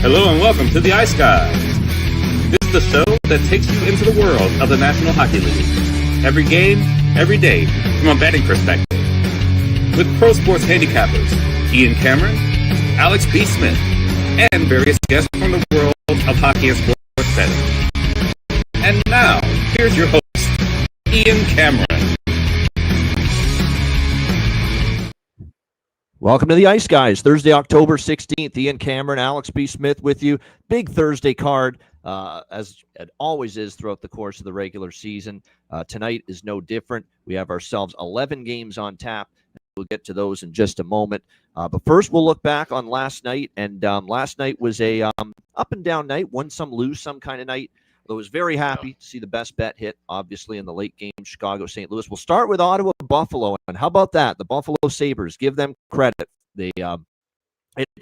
Hello and welcome to the Ice Guys. This is the show that takes you into the world of the National Hockey League. Every game, every day, from a betting perspective. With pro sports handicappers, Ian Cameron, Alex B. Smith, and various guests from the world of hockey and sports betting. And now, here's your host, Ian Cameron. Welcome to the Ice Guys, Thursday, October 16th. Ian Cameron, Alex B. Smith with you. Big Thursday card, as it always is throughout the course of the regular season. Tonight is no different. We have ourselves 11 games on tap. We'll get to those in just a moment. But first, we'll look back on last night. And last night was a up and down night, win some, lose some kind of night. I was very happy to see the best bet hit, obviously, in the late game, Chicago-St. Louis. We'll start with Ottawa-Buffalo. And how about that? The Buffalo Sabres, give them credit. It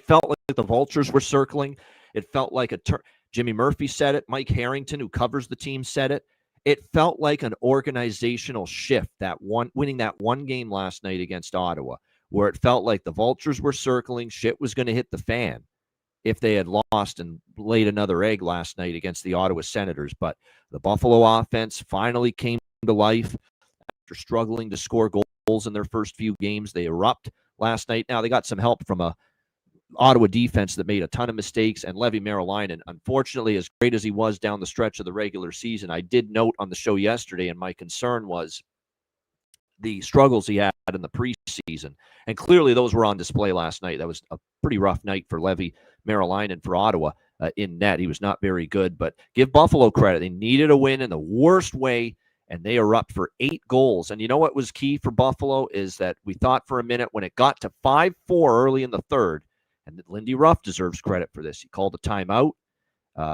felt like the vultures were circling. It felt like Jimmy Murphy said it. Mike Harrington, who covers the team, said it. It felt like an organizational shift, winning that one game last night against Ottawa, where it felt like the vultures were circling, shit was going to hit the fan if they had lost and laid another egg last night against the Ottawa Senators. But the Buffalo offense finally came to life after struggling to score goals in their first few games. They erupt last night. Now, they got some help from a Ottawa defense that made a ton of mistakes, and Levi Merrilainen, unfortunately, as great as he was down the stretch of the regular season, I did note on the show yesterday, and my concern was the struggles he had in the preseason. And clearly those were on display last night. That was a pretty rough night for Levi Merrilainen for Ottawa in net. He was not very good, but give Buffalo credit. They needed a win in the worst way, and they erupt for 8 goals. And you know what was key for Buffalo is that we thought for a minute when it got to 5-4 early in the third, and Lindy Ruff deserves credit for this. He called a timeout,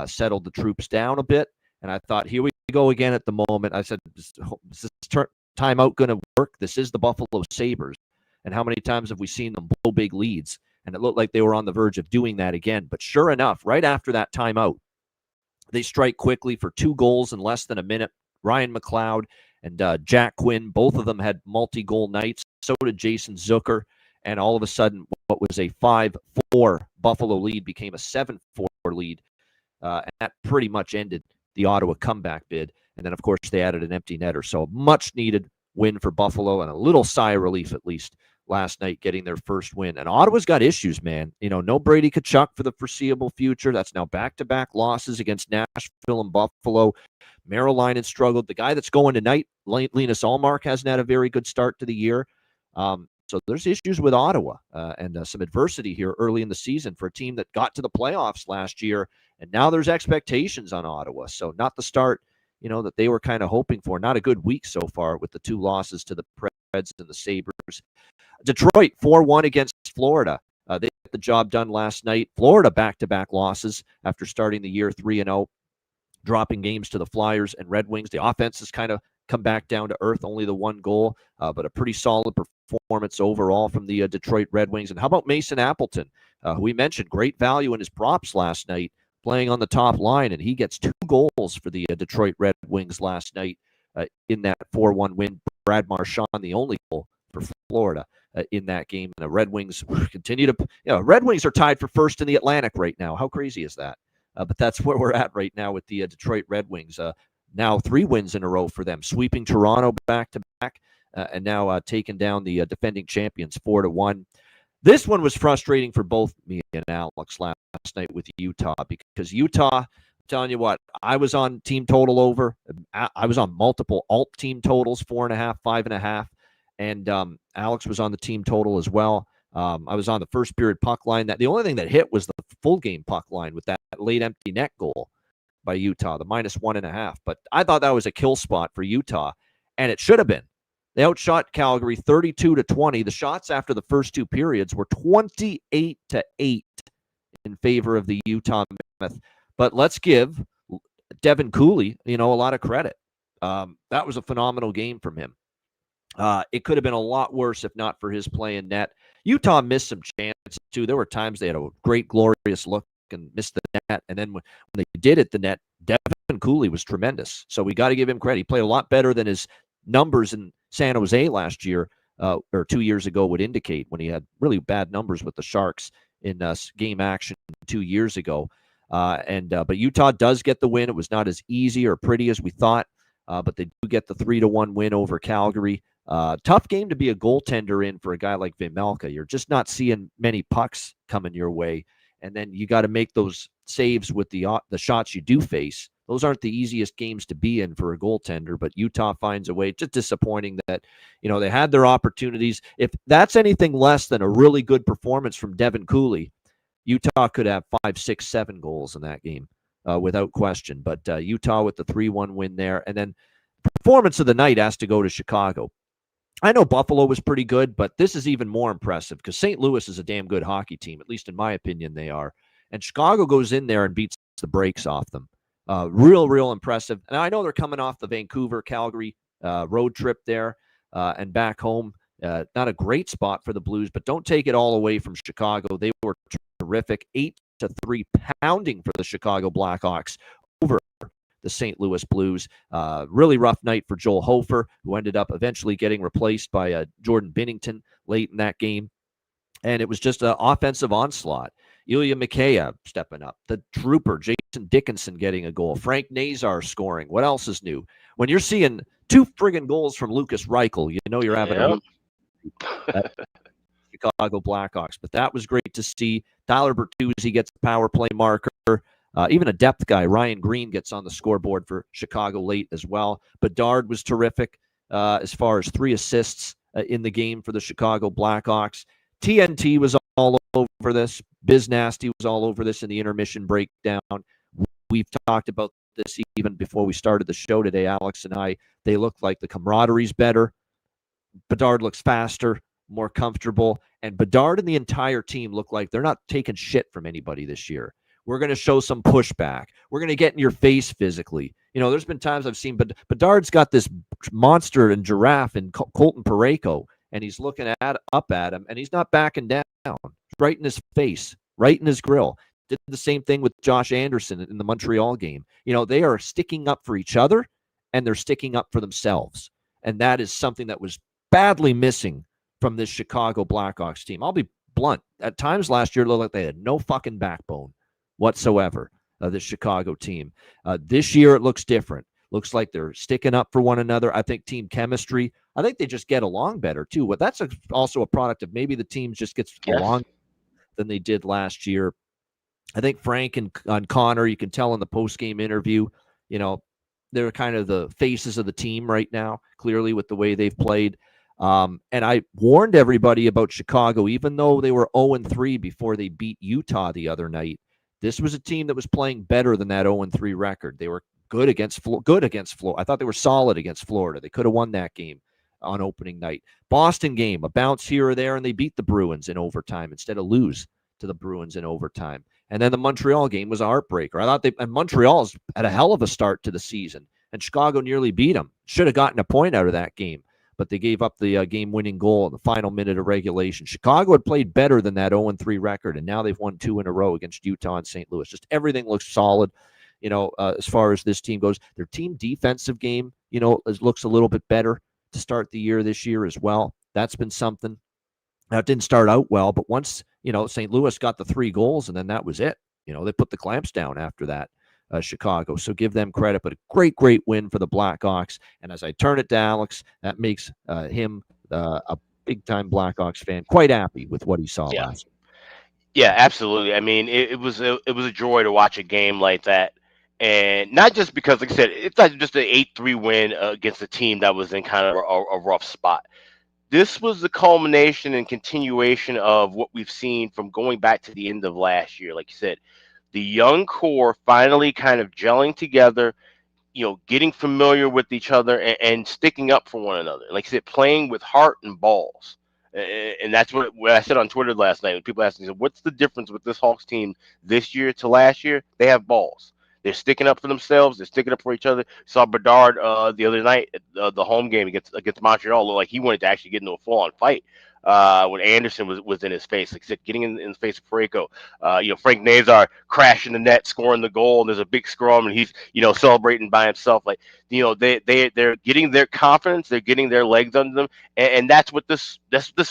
settled the troops down a bit, and I thought, here we go again at the moment. I said, is this timeout going to work? This is the Buffalo Sabres. And how many times have we seen them blow big leads? And it looked like they were on the verge of doing that again. But sure enough, right after that timeout, they strike quickly for 2 goals in less than a minute. Ryan McLeod and Jack Quinn, both of them had multi-goal nights. So did Jason Zucker. And all of a sudden, what was a 5-4 Buffalo lead became a 7-4 lead. And that pretty much ended the Ottawa comeback bid. And then, of course, they added an empty netter. So a much-needed win for Buffalo and a little sigh of relief, at least, last night, getting their first win. And Ottawa's got issues, man. You know, no Brady Tkachuk for the foreseeable future. That's now back-to-back losses against Nashville and Buffalo. Merrilainen struggled. The guy that's going tonight, Linus Ullmark, hasn't had a very good start to the year. So there's issues with Ottawa and some adversity here early in the season for a team that got to the playoffs last year. And now there's expectations on Ottawa. So not the start, you know, that they were kind of hoping for. Not a good week so far with the 2 losses to the Preds and the Sabres. Detroit 4-1 against Florida. They got the job done last night. Florida back-to-back losses after starting the year 3-0, dropping games to the Flyers and Red Wings. The offense has kind of come back down to earth, only the 1 goal, but a pretty solid performance overall from the Detroit Red Wings. And how about Mason Appleton, who we mentioned, great value in his props last night, playing on the top line, and he gets 2 goals for the Detroit Red Wings last night in that 4-1 win. Brad Marchand, the only goal for Florida in that game. And the Red Wings continue to, Red Wings are tied for first in the Atlantic right now. How crazy is that? But that's where we're at right now with the Detroit Red Wings. Now 3 wins in a row for them, sweeping Toronto back-to-back, and now taking down the defending champions 4-1. This one was frustrating for both me and Alex last night with Utah, because Utah, I'm telling you what, I was on team total over. I was on multiple alt team totals, 4.5, 5.5, and Alex was on the team total as well. I was on the first period puck line. The only thing that hit was the full game puck line with that late empty net goal by Utah, the -1.5. But I thought that was a kill spot for Utah, and it should have been. They outshot Calgary 32-20. The shots after the first 2 periods were 28-8 in favor of the Utah Mammoth. But let's give Devin Cooley, a lot of credit. That was a phenomenal game from him. It could have been a lot worse if not for his play in net. Utah missed some chances, too. There were times they had a great, glorious look and missed the net. And then when they did hit the net, Devin Cooley was tremendous. So we got to give him credit. He played a lot better than his numbers in San Jose last year or 2 years ago would indicate, when he had really bad numbers with the Sharks in game action 2 years ago. But Utah does get the win. It was not as easy or pretty as we thought, but they do get the 3-1 win over Calgary. Tough game to be a goaltender in for a guy like Vejmelka. You're just not seeing many pucks coming your way, and then you got to make those saves with the shots you do face. Those aren't the easiest games to be in for a goaltender, but Utah finds a way. Just disappointing that, they had their opportunities. If that's anything less than a really good performance from Devin Cooley, Utah could have 5, 6, 7 goals in that game without question. But Utah with the 3-1 win there. And then performance of the night has to go to Chicago. I know Buffalo was pretty good, but this is even more impressive because St. Louis is a damn good hockey team, at least in my opinion they are. And Chicago goes in there and beats the brakes off them. Real impressive. And I know they're coming off the Vancouver-Calgary road trip there and back home. Not a great spot for the Blues, but don't take it all away from Chicago. They were terrific. 8-3 pounding for the Chicago Blackhawks over the St. Louis Blues. Really rough night for Joel Hofer, who ended up eventually getting replaced by Jordan Binnington late in that game. And it was just an offensive onslaught. Ilya Mikheyev stepping up. The trooper, Jason Dickinson, getting a goal. Frank Nazar scoring. What else is new? When you're seeing 2 friggin' goals from Lucas Reichel, you know you're having a Chicago Blackhawks. But that was great to see. Tyler Bertuzzi gets a power play marker. Even a depth guy, Ryan Green, gets on the scoreboard for Chicago late as well. Bedard was terrific as far as 3 assists in the game for the Chicago Blackhawks. TNT was all over this. Biz Nasty was all over this in the intermission breakdown. We've talked about this even before we started the show today, Alex and I. They look like the camaraderie's better. Bedard looks faster, more comfortable. And Bedard and the entire team look like they're not taking shit from anybody this year. We're going to show some pushback. We're going to get in your face physically. There's been times I've seen Bedard's got this monster and giraffe in Colton Parayko, and he's looking up at him, and he's not backing down. Right in his face, right in his grill. Did the same thing with Josh Anderson in the Montreal game. They are sticking up for each other, and they're sticking up for themselves. And that is something that was badly missing from this Chicago Blackhawks team. I'll be blunt. At times last year, it looked like they had no fucking backbone whatsoever, this Chicago team. This year, it looks different. Looks like they're sticking up for one another. I think team chemistry, I think they just get along better, too. But that's also a product of maybe the team just gets along than they did last year. I think Frank and Connor, you can tell in the post-game interview, they're kind of the faces of the team right now, clearly with the way they've played. And I warned everybody about Chicago, even though they were 0-3 before they beat Utah the other night. This was a team that was playing better than that 0-3 record. They were good against Florida. I thought they were solid against Florida. They could have won that game on opening night. Boston game, a bounce here or there, and they beat the Bruins in overtime instead of lose to the Bruins in overtime. And then the Montreal game was a heartbreaker. I thought and Montreal's had a hell of a start to the season, and Chicago nearly beat them. Should have gotten a point out of that game, but they gave up the game-winning goal in the final minute of regulation. Chicago had played better than that 0-3 record, and now they've won 2 in a row against Utah and St. Louis. Just everything looks solid, as far as this team goes. Their team defensive game, looks a little bit better to start the year this year as well. That's been something. Now, it didn't start out well, but once, St. Louis got the 3 goals, and then that was it. They put the clamps down after that, Chicago. So give them credit, but a great win for the Blackhawks. And as I turn it to Alex, that makes him a big-time Blackhawks fan quite happy with what he saw last. Yeah, absolutely. I mean, it was a joy to watch a game like that. And not just because, like I said, it's not just an 8-3 win against a team that was in kind of a rough spot. This was the culmination and continuation of what we've seen from going back to the end of last year. Like you said, the young core finally kind of gelling together, getting familiar with each other and sticking up for one another. Like I said, playing with heart and balls. And that's what I said on Twitter last night. When people asked me, what's the difference with this Hawks team this year to last year? They have balls. They're sticking up for themselves. They're sticking up for each other. Saw Bedard the other night at the home game against Montreal. Looked like he wanted to actually get into a full-on fight when Anderson was in his face. Like I said, getting in the face of Parayko. Frank Nazar crashing the net, scoring the goal, and there's a big scrum, and he's celebrating by himself. Like they're getting their confidence. They're getting their legs under them, and that's what this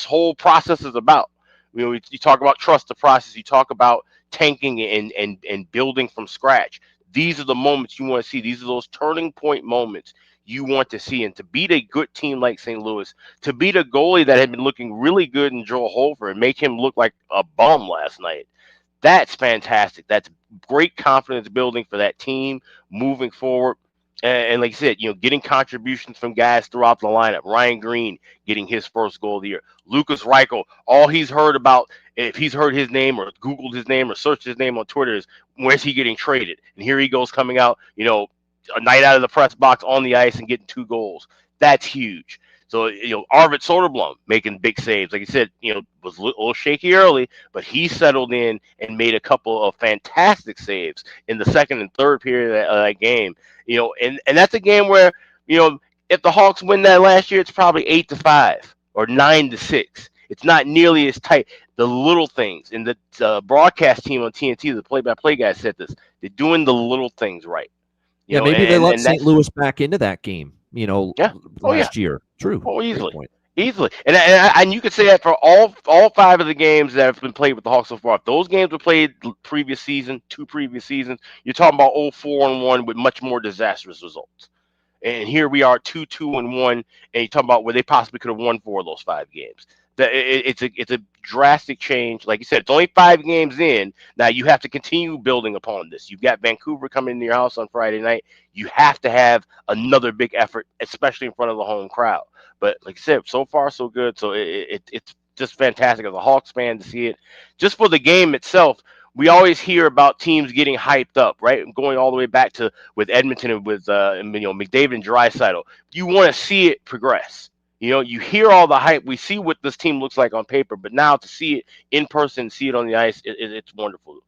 whole process is about. You talk about trust the process. You talk about tanking and building from scratch. These are the moments you want to see. These are those turning point moments you want to see. And to beat a good team like St. Louis, to beat a goalie that had been looking really good in Joel Holfer and make him look like a bum last night, that's fantastic. That's great confidence building for that team moving forward. And like I said, getting contributions from guys throughout the lineup. Ryan Green getting his first goal of the year. Lucas Reichel, all he's heard about, if he's heard his name or Googled his name or searched his name on Twitter, is where's he getting traded? And here he goes coming out, a night out of the press box on the ice and getting 2 goals. That's huge. So, Arvid Soderblom making big saves. Like I said, was a little shaky early, but he settled in and made a couple of fantastic saves in the second and third period of that game. And that's a game where, if the Hawks win that last year, it's probably 8-5 or 9-6. It's not nearly as tight. The little things, and the broadcast team on TNT, the play-by-play guy said this, they're doing the little things right. Maybe they let St. Louis back into that game, last year. True. Oh, easily. And you could say that for all 5 of the games that have been played with the Hawks so far. If those games were played previous season, 2 previous seasons, you're talking about 0-4-1 with much more disastrous results. And here we are 2-2-1, and you're talking about where they possibly could have won 4 of those 5 games. It's a drastic change. Like you said, it's only 5 games in. Now you have to continue building upon this. You've got Vancouver coming into your house on Friday night. You have to have another big effort, especially in front of the home crowd. But like I said, so far so good. So it's just fantastic as a Hawks fan to see it. Just for the game itself, we always hear about teams getting hyped up, right? Going all the way back to with Edmonton and with McDavid and Draisaitl. You want to see it progress. You hear all the hype. We see what this team looks like on paper, but now to see it in person, see it on the ice, it's wonderful,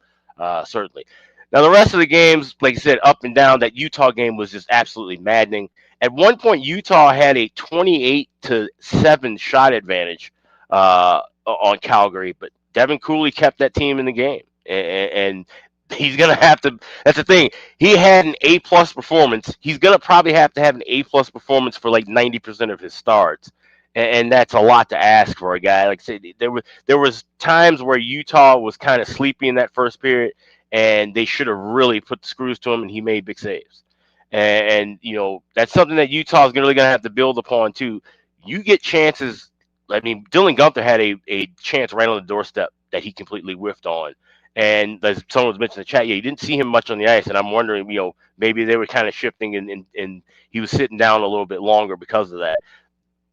certainly. Now, the rest of the games, like I said, up and down, that Utah game was just absolutely maddening. At one point, Utah had a 28-7 shot advantage on Calgary, but Devin Cooley kept that team in the game. And he's going to have to – that's the thing. He had an A-plus performance. He's going to probably have to have an A-plus performance for like 90% of his starts. And that's a lot to ask for a guy. Like I said, there was times where Utah was kind of sleepy in that first period, and they should have really put the screws to him, and he made big saves. And that's something that Utah is really going to have to build upon, too. You get chances. I mean, Dylan Gunther had a chance right on the doorstep that he completely whiffed on. And as someone was mentioning in the chat, you didn't see him much on the ice. And I'm wondering, maybe they were kind of shifting and he was sitting down a little bit longer because of that.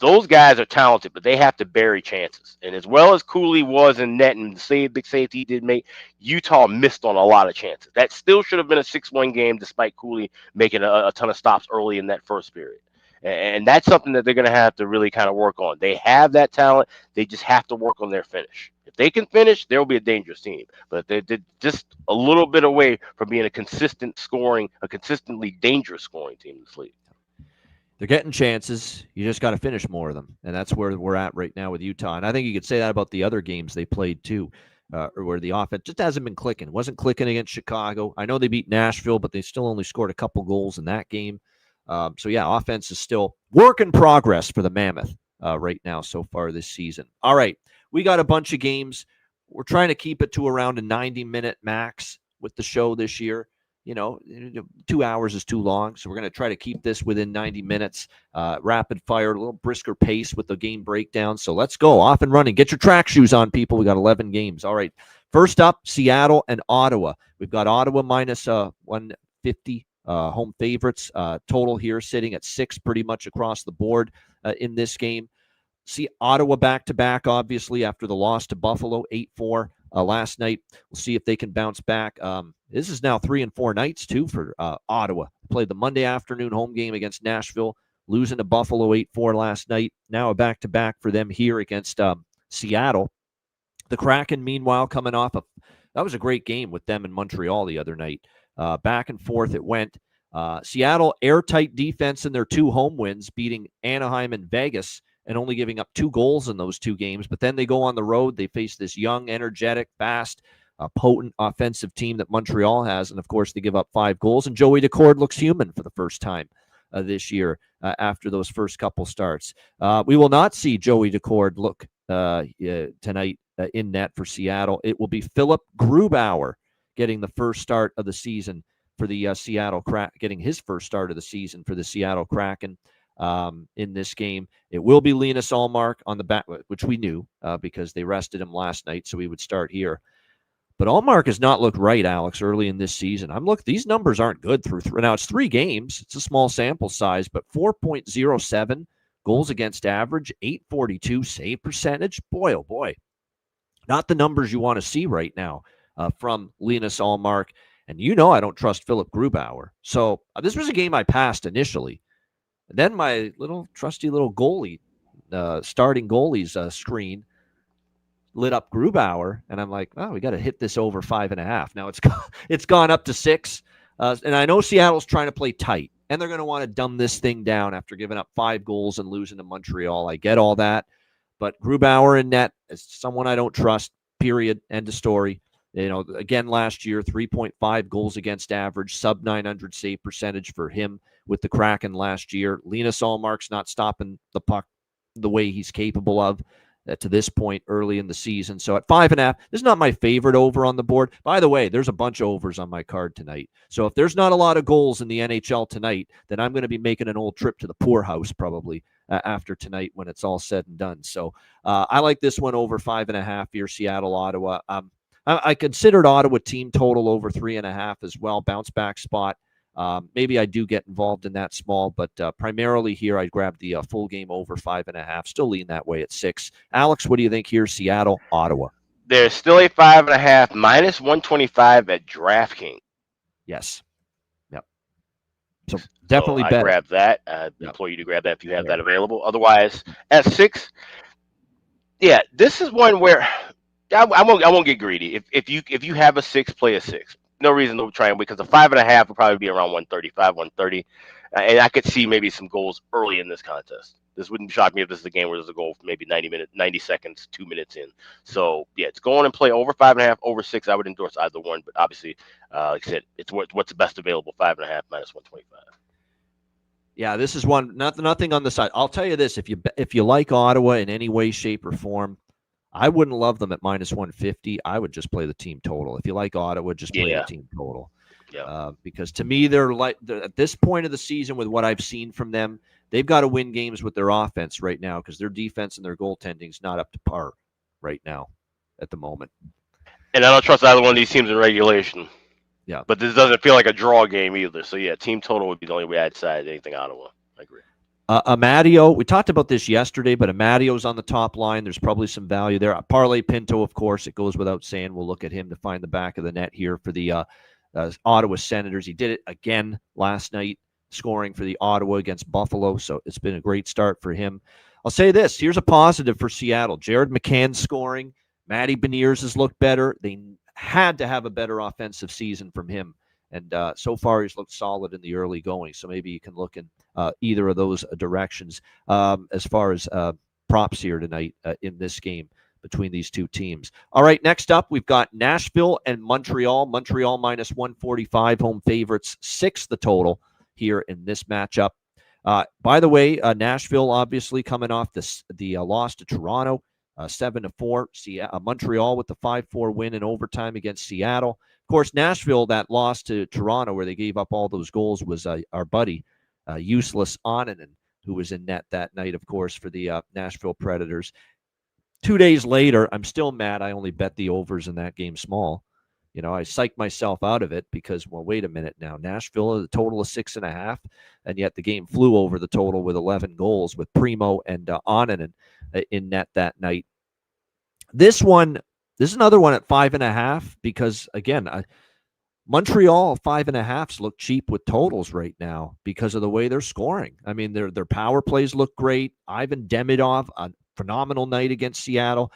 Those guys are talented, but they have to bury chances. And as well as Cooley was in net and the big safety he did make, Utah missed on a lot of chances. That still should have been a 6-1 game despite Cooley making a ton of stops early in that first period. And that's something that they're going to have to really kind of work on. They have that talent. They just have to work on their finish. If they can finish, they'll be a dangerous team. But they're just a little bit away from being a consistently dangerous scoring team in this league. They're getting chances. You just got to finish more of them. And that's where we're at right now with Utah. And I think you could say that about the other games they played too, where the offense just hasn't been clicking. It wasn't clicking against Chicago. I know they beat Nashville, but they still only scored a couple goals in that game. So, yeah, offense is still work in progress for the Mammoth right now so far this season. All right, we got a bunch of games. We're trying to keep it to around a 90-minute max with the show this year. 2 hours is too long, so we're going to try to keep this within 90 minutes. Rapid fire, a little brisker pace with the game breakdown. So let's go. Off and running. Get your track shoes on, people. We got 11 games. All right. First up, Seattle and Ottawa. We've got Ottawa minus 150. Home favorites total here sitting at 6 pretty much across the board in this game. See Ottawa back-to-back, obviously, after the loss to Buffalo, 8-4 last night. We'll see if they can bounce back. This is now 3 and 4 nights, too, for Ottawa. Played the Monday afternoon home game against Nashville, losing to Buffalo 8-4 last night. Now a back-to-back for them here against Seattle. The Kraken, meanwhile, coming off that was a great game with them in Montreal the other night. Back and forth it went. Seattle, airtight defense in their 2 home wins, beating Anaheim and Vegas and only giving up 2 goals in those 2 games. But then they go on the road. They face this young, energetic, fast, potent offensive team that Montreal has. And, of course, they give up 5 goals. And Joey Daccord looks human for the first time this year after those first couple starts. We will not see Joey Daccord look tonight in net for Seattle. It will be Philip Grubauer getting the first start of the season for the Seattle Kraken, getting his first start of the season for the Seattle Kraken in this game. It will be Linus Ullmark on the back, which we knew because they rested him last night, so he would start here. But Ullmark has not looked right, Alex, early in this season. These numbers aren't good through now. It's 3 games. It's a small sample size, but 4.07 goals against average, 842 save percentage. Boy, oh boy. Not the numbers you want to see right now from Linus Ullmark. And I don't trust Philip Grubauer. So this was a game I passed initially. And then my trusty little goalie, starting goalie's screen lit up Grubauer. And I'm like, we got to hit this over 5.5. Now it's gone up to 6. And I know Seattle's trying to play tight. And they're going to want to dumb this thing down after giving up 5 goals and losing to Montreal. I get all that. But Grubauer in net is someone I don't trust, period, end of story. Again, last year, 3.5 goals against average, sub 900 save percentage for him with the Kraken last year. Linus Ullmark's not stopping the puck the way he's capable of to this point early in the season. So at 5.5, this is not my favorite over on the board. By the way, there's a bunch of overs on my card tonight. So if there's not a lot of goals in the NHL tonight, then I'm going to be making an old trip to the poorhouse probably after tonight when it's all said and done. So I like this one over 5.5 here, Seattle, Ottawa. I considered Ottawa team total over 3.5 as well, bounce back spot. Maybe I do get involved in that small, but primarily here I grabbed the full game over 5.5. Still lean that way at 6. Alex, what do you think here, Seattle, Ottawa? There's still a 5.5 minus 125 at DraftKings. Yes. Yep. So definitely I bet. grab that. I implore you to grab that if you have that available. Otherwise, at 6, this is one where I won't get greedy. If you have a 6, play a 6. No reason to try and win because the 5.5 will probably be around 135, 130, and I could see maybe some goals early in this contest. This wouldn't shock me if this is a game where there's a goal maybe 90 seconds, 2 minutes in. So it's go on and play over 5.5, over 6. I would endorse either one, but obviously, like I said, it's what's the best available. 5.5 minus 125. Yeah, this is one. Nothing on the side. I'll tell you this: if you like Ottawa in any way, shape, or form, I wouldn't love them at minus 150. I would just play the team total. If you like Ottawa, just play the team total. Yeah. Because to me, they're at this point of the season with what I've seen from them, they've got to win games with their offense right now because their defense and their goaltending is not up to par right now at the moment. And I don't trust either one of these teams in regulation. Yeah. But this doesn't feel like a draw game either. So, team total would be the only way I'd side anything Ottawa. I agree. Amadio, we talked about this yesterday, but Amadio's on the top line. There's probably some value there. Parlay Pinto, of course, it goes without saying. We'll look at him to find the back of the net here for the Ottawa Senators. He did it again last night, scoring for the Ottawa against Buffalo, so it's been a great start for him. I'll say this. Here's a positive for Seattle. Jared McCann scoring. Matty Beniers has looked better. They had to have a better offensive season from him. And so far, he's looked solid in the early going. So maybe you can look in either of those directions as far as props here tonight in this game between these two teams. All right, next up, we've got Nashville and Montreal. Montreal minus 145, home favorites, 6 the total here in this matchup. By the way, Nashville obviously coming off the loss to Toronto, 7-4. Montreal with the 5-4 win in overtime against Seattle. Of course, Nashville, that loss to Toronto where they gave up all those goals was our buddy, Useless Onanen, who was in net that night, of course, for the Nashville Predators. 2 days later, I'm still mad I only bet the overs in that game small. I psyched myself out of it because, well, wait a minute now. Nashville is a total of 6.5, and yet the game flew over the total with 11 goals with Primo and Onanen in net that night. This is another one at 5.5 because, again, Montreal 5.5s look cheap with totals right now because of the way they're scoring. I mean, their power plays look great. Ivan Demidov, a phenomenal night against Seattle.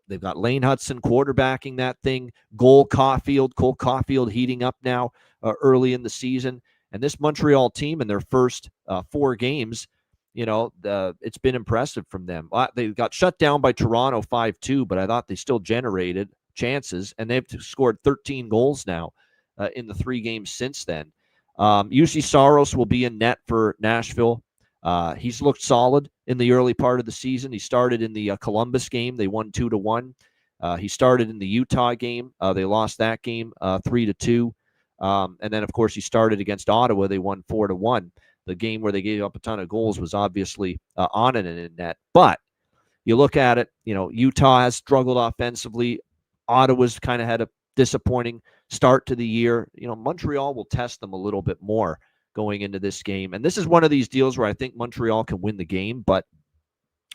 They've got Lane Hudson quarterbacking that thing. Cole Caulfield heating up now early in the season. And this Montreal team in their first 4 games, it's been impressive from them. They got shut down by Toronto 5-2, but I thought they still generated chances, and they've scored 13 goals now in the 3 games since then. UC Saros will be in net for Nashville. He's looked solid in the early part of the season. He started in the Columbus game. They won 2-1. He started in the Utah game. They lost that game 3-2. And then, of course, he started against Ottawa. They won 4-1. The game where they gave up a ton of goals was obviously on and in net. But you look at it, Utah has struggled offensively. Ottawa's kind of had a disappointing start to the year. Montreal will test them a little bit more going into this game. And this is one of these deals where I think Montreal can win the game, but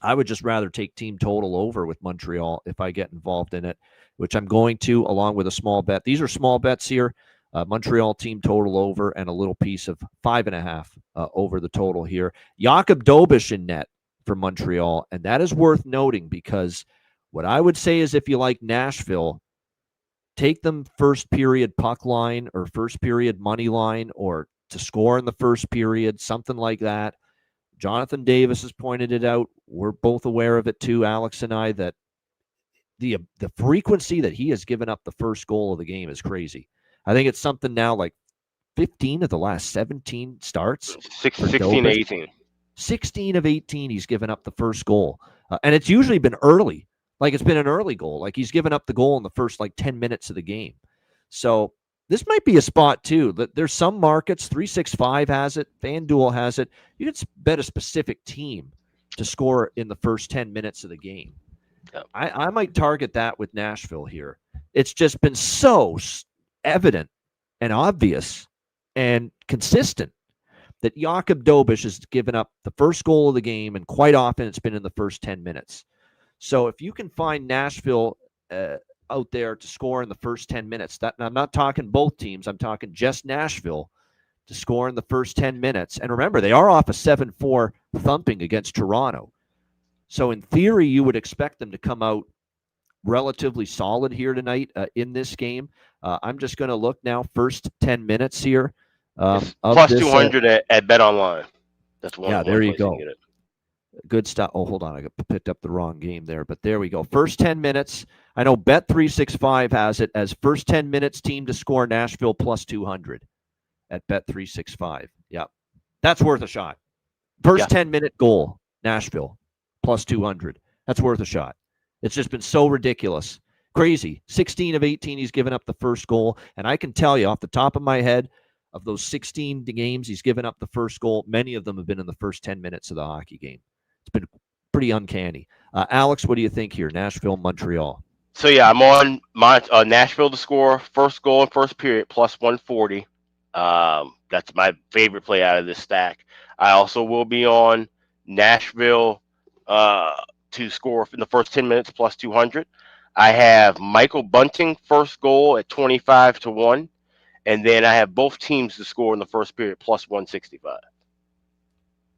I would just rather take team total over with Montreal if I get involved in it, which I'm going to, along with a small bet. These are small bets here. Montreal team total over and a little piece of 5.5 over the total here. Jakub Dobeš in net for Montreal, and that is worth noting because what I would say is if you like Nashville, take them first period puck line or first period money line or to score in the first period, something like that. Jonathan Davis has pointed it out. We're both aware of it too, Alex and I, that the frequency that he has given up the first goal of the game is crazy. I think it's something now like 15 of the last 17 starts. 16, 18. 16 of 18, he's given up the first goal. And it's usually been early. Like it's been an early goal. Like he's given up the goal in the first 10 minutes of the game. So this might be a spot too. There's some markets, 365 has it, FanDuel has it. You can bet a specific team to score in the first 10 minutes of the game. Yep. I might target that with Nashville here. It's just been so evident and obvious and consistent that Jakub Dobeš has given up the first goal of the game, and quite often it's been in the first 10 minutes. So if you can find Nashville out there to score in the first 10 minutes, I'm not talking both teams, I'm talking just Nashville to score in the first 10 minutes. And remember, they are off a 7-4 thumping against Toronto. So in theory, you would expect them to come out relatively solid here tonight in this game. I'm just going to look now, first 10 minutes here. Plus 200 at Bet Online. That's one. Yeah, there you go. Good stuff. Oh, hold on. I picked up the wrong game there, but there we go. First 10 minutes. I know Bet365 has it as first 10 minutes team to score Nashville plus 200 at Bet365. Yeah, that's worth a shot. First 10-minute goal, Nashville plus 200. That's worth a shot. It's just been so ridiculous. Crazy. 16 of 18, he's given up the first goal. And I can tell you off the top of my head, of those 16 games he's given up the first goal, many of them have been in the first 10 minutes of the hockey game. It's been pretty uncanny. Alex, what do you think here? Nashville, Montreal. So, yeah, I'm on my Nashville to score first goal in first period, plus 140. That's my favorite play out of this stack. I also will be on Nashville to score in the first 10 minutes, plus 200. I have Michael Bunting first goal at 25-1. And then I have both teams to score in the first period, plus 165.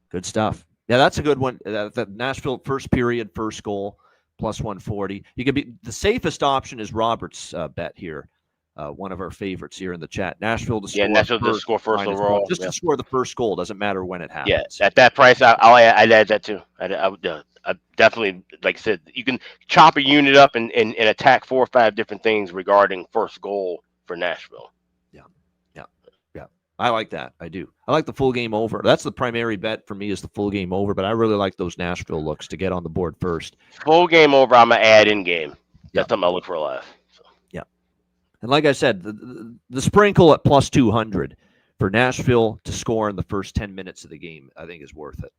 Good stuff. Yeah, that's a good one. The Nashville first period, first goal, plus 140. You can be the safest option is Robert's bet here. One of our favorites here in the chat. Nashville to score. Yeah, Nashville to score first overall. Just to score the first goal. Doesn't matter when it happens. Yeah, at that price, I'd add that too. I would definitely, like I said, you can chop a unit up and attack 4 or 5 different things regarding first goal for Nashville. I like that. I do. I like the full game over. That's the primary bet for me is the full game over, but I really like those Nashville looks to get on the board first. Full game over, I'm going to add in game. That's something I look for a lot. So. Yeah. And like I said, the sprinkle at plus 200 for Nashville to score in the first 10 minutes of the game, I think is worth it.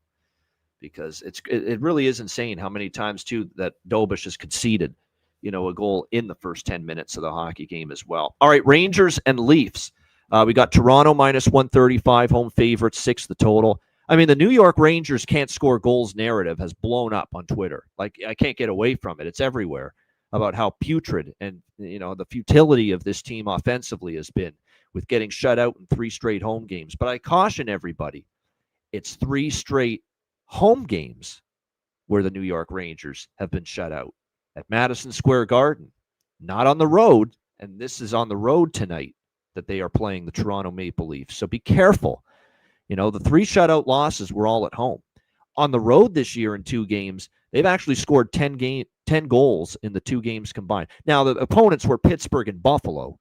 Because it really is insane how many times, too, that Dobeš has conceded, a goal in the first 10 minutes of the hockey game as well. All right, Rangers and Leafs. We got Toronto minus 135, home favorites, 6 the total. I mean, the New York Rangers can't score goals narrative has blown up on Twitter. Like, I can't get away from it. It's everywhere about how putrid and, the futility of this team offensively has been with getting shut out in 3 straight home games. But I caution everybody, it's 3 straight home games where the New York Rangers have been shut out at Madison Square Garden, not on the road. And this is on the road tonight that they are playing the Toronto Maple Leafs. So be careful. The 3 shutout losses were all at home. On the road this year in 2 games, they've actually scored 10 goals in the 2 games combined. Now, the opponents were Pittsburgh and Buffalo.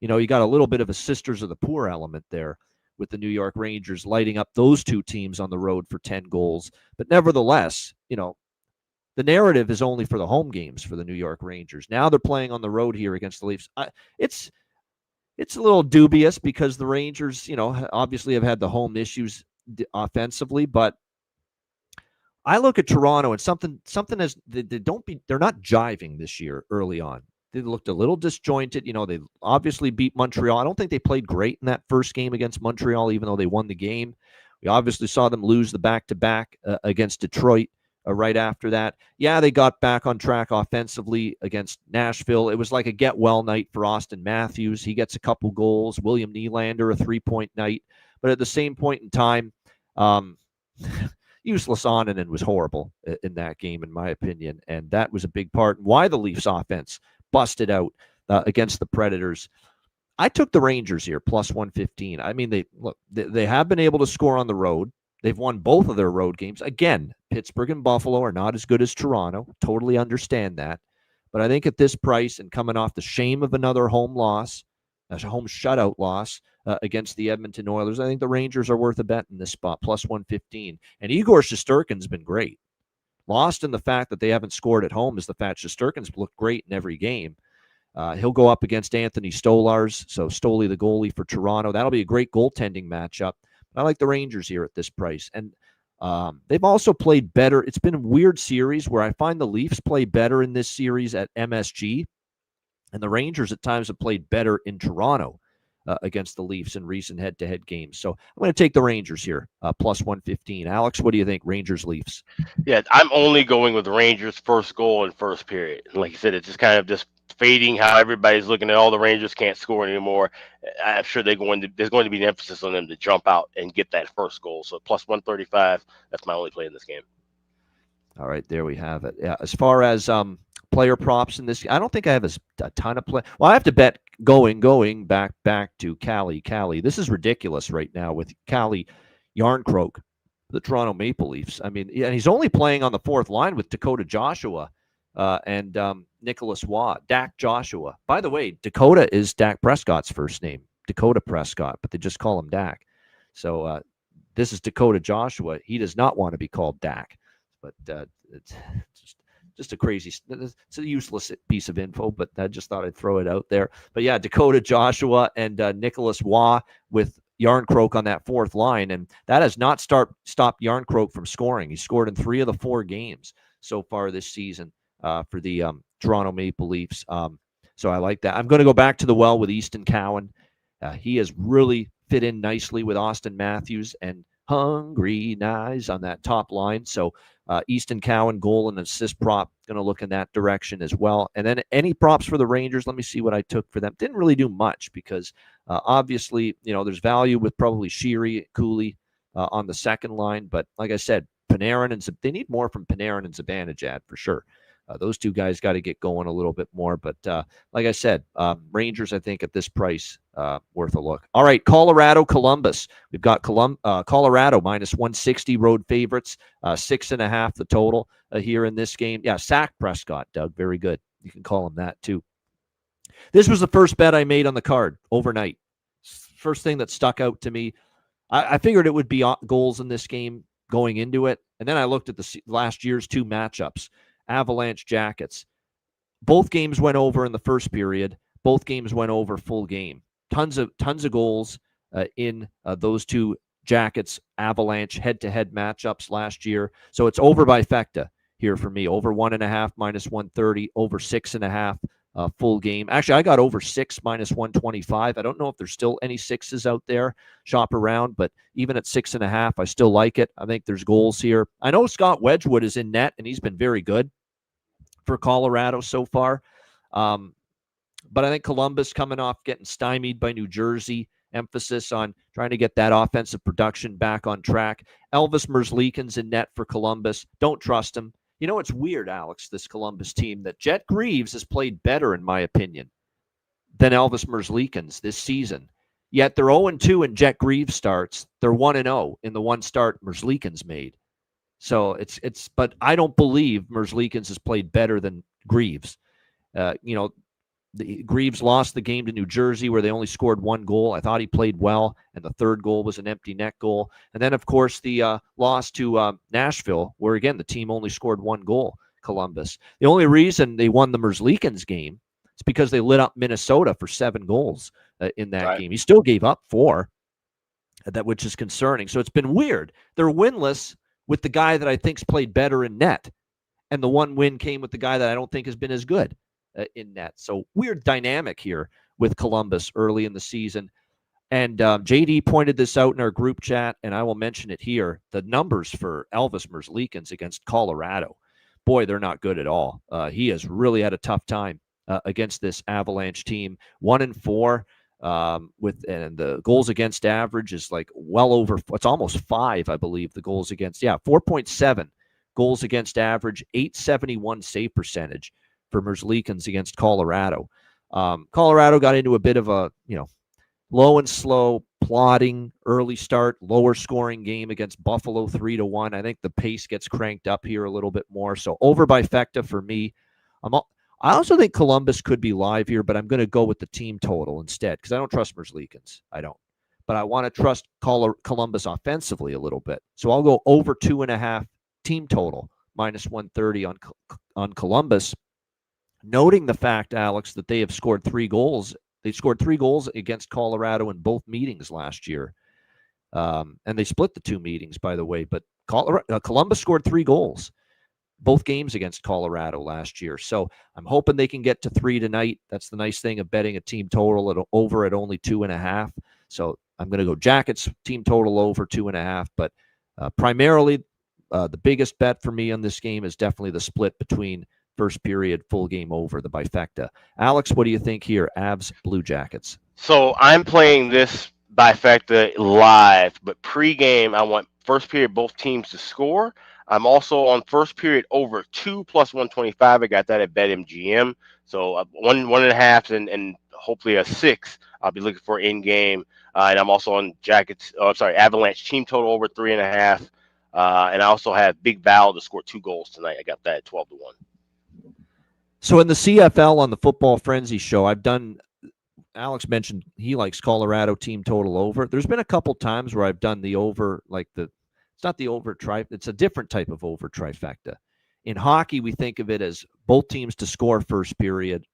You got a little bit of a sisters of the poor element there with the New York Rangers lighting up those 2 teams on the road for 10 goals. But nevertheless, the the narrative is only for the home games for the New York Rangers. Now they're playing on the road here against the Leafs. It's a little dubious because the Rangers, obviously have had the home issues offensively, but I look at Toronto and something as they're not jiving this year early on. They looked a little disjointed. They obviously beat Montreal. I don't think they played great in that first game against Montreal, even though they won the game. We obviously saw them lose the back-to-back against Detroit right after that. Yeah, they got back on track offensively against Nashville. It was like a get-well night for Austin Matthews. He gets a couple goals. William Nylander, a 3-point night. But at the same point in time, Useless Onanen was horrible in that game, in my opinion, and that was a big part in why the Leafs offense busted out against the Predators. I took the Rangers here, plus 115. I mean, they have been able to score on the road. They've won both of their road games. Again, Pittsburgh and Buffalo are not as good as Toronto. Totally understand that. But I think at this price and coming off the shame of another home loss, a home shutout loss against the Edmonton Oilers, I think the Rangers are worth a bet in this spot, plus 115. And Igor Shesterkin's been great. Lost in the fact that they haven't scored at home is the fact Shesterkin's looked great in every game. He'll go up against Anthony Stolarz, so Stoli the goalie for Toronto. That'll be a great goaltending matchup. I like the Rangers here at this price. And they've also played better. It's been a weird series where I find the Leafs play better in this series at MSG, and the Rangers at times have played better in Toronto against the Leafs in recent head-to-head games. So I'm going to take the Rangers here, plus 115. Alex, what do you think? Rangers, Leafs? Yeah, I'm only going with the Rangers' first goal in first period. Like you said, it's just kind of just fading how everybody's looking at all the Rangers can't score anymore. I'm sure there's going to be an emphasis on them to jump out and get that first goal. So plus 135, that's my only play in this game. All right, there we have it. Yeah, as far as player props in this, I don't think I have a ton of play. Well, I have to bet going back to Cali. This is ridiculous right now with Cali Yarncroke, the Toronto Maple Leafs. I mean, and he's only playing on the fourth line with Dakota Joshua and Nicholas Watt. Dak Joshua. By the way, Dakota is Dak Prescott's first name, Dakota Prescott, but they just call him Dak. So this is Dakota Joshua. He does not want to be called Dak, but it's just a crazy, it's a useless piece of info, but I just thought I'd throw it out there. But yeah, Dakota Joshua and Nicholas Waugh with Yarncroke on that fourth line, and that has not stopped Yarncroke from scoring. He scored in 3 of the 4 games so far this season for the Toronto Maple Leafs. So I like that. I'm going to go back to the well with Easton Cowan. He has really fit in nicely with Austin Matthews and Hungry Knives on that top line. So Easton Cowan, goal and assist prop, going to look in that direction as well. And then any props for the Rangers, let me see what I took for them. Didn't really do much because obviously, there's value with probably Sheary, Cooley on the second line. But like I said, Panarin and they need more from Panarin and Zibanejad for sure. Those two guys got to get going a little bit more. But like I said, Rangers, I think, at this price, worth a look. All right, Colorado, Columbus. We've got Colorado minus 160 road favorites, 6.5 the total here in this game. Yeah, Sack Prescott, Doug. Very good. You can call him that, too. This was the first bet I made on the card overnight. First thing that stuck out to me. I figured it would be goals in this game going into it. And then I looked at the last year's 2 matchups. Avalanche Jackets. Both games went over in the first period. Both games went over full game. Tons of goals in those 2 Jackets Avalanche head-to-head matchups last year. So it's over by Fecta here for me. Over 1.5 minus 130. Over 6.5 full game. Actually, I got over 6 minus 125. I don't know if there's still any 6s out there. Shop around, but even at 6.5, I still like it. I think there's goals here. I know Scott Wedgwood is in net, and he's been very good for Colorado so far. But I think Columbus coming off getting stymied by New Jersey, emphasis on trying to get that offensive production back on track. Elvis Merzlikins in net for Columbus. Don't trust him. It's weird, Alex, this Columbus team, that Jet Greaves has played better, in my opinion, than Elvis Merzlikins this season. Yet they're 0-2 in Jet Greaves starts. They're 1-0 in the one start Merzlikins made. So but I don't believe Merzlikins has played better than Greaves. Greaves lost the game to New Jersey where they only scored 1 goal. I thought he played well, and the third goal was an empty net goal. And then, of course, the loss to Nashville, where, again, the team only scored 1 goal. Columbus. The only reason they won the Merzlikins game is because they lit up Minnesota for 7 goals in that game. He still gave up 4, which is concerning. So it's been weird. They're winless with the guy that I think's played better in net, and the one win came with the guy that I don't think has been as good in net. So weird dynamic here with Columbus early in the season. And JD pointed this out in our group chat, and I will mention it here. The numbers for Elvis Merzlikins against Colorado, boy, they're not good at all. He has really had a tough time against this Avalanche team. 1-4 and the goals against average is like well over. It's almost 5, I believe. The goals against 4.7 goals against average, 871 save percentage for Merzlikins against Colorado. Colorado got into a bit of a low and slow, plodding early start, lower scoring game against Buffalo 3-1. I think the pace gets cranked up here a little bit more. So over by Fecta for me. I also think Columbus could be live here, but I'm going to go with the team total instead because I don't trust Merzlikins. I don't. But I want to trust Columbus offensively a little bit. So I'll go over 2.5 team total, -130 on Columbus. Noting the fact, Alex, that they have scored 3 goals. They scored 3 goals against Colorado in both meetings last year. And they split the 2 meetings, by the way. But Columbus scored 3 goals, both games against Colorado last year. So I'm hoping they can get to 3 tonight. That's the nice thing of betting a team total over at only 2.5. So I'm going to go Jackets team total over 2.5. But primarily, the biggest bet for me on this game is definitely the split between first period, full game over, the bifecta. Alex, what do you think here? Avs, Blue Jackets. So I'm playing this bifecta live, but pre-game, I want first period both teams to score. I'm also on first period over 2 plus 125. I got that at BetMGM. So 1.5 and hopefully a 6. I'll be looking for in game. And I'm also on Avalanche team total over 3.5. And I also have Big Val to score 2 goals tonight. I got that at 12-1. So in the CFL on the Football Frenzy show, Alex mentioned he likes Colorado team total over. There's been a couple times where I've done the over, it's not the over it's a different type of over trifecta. In hockey, we think of it as both teams to score first period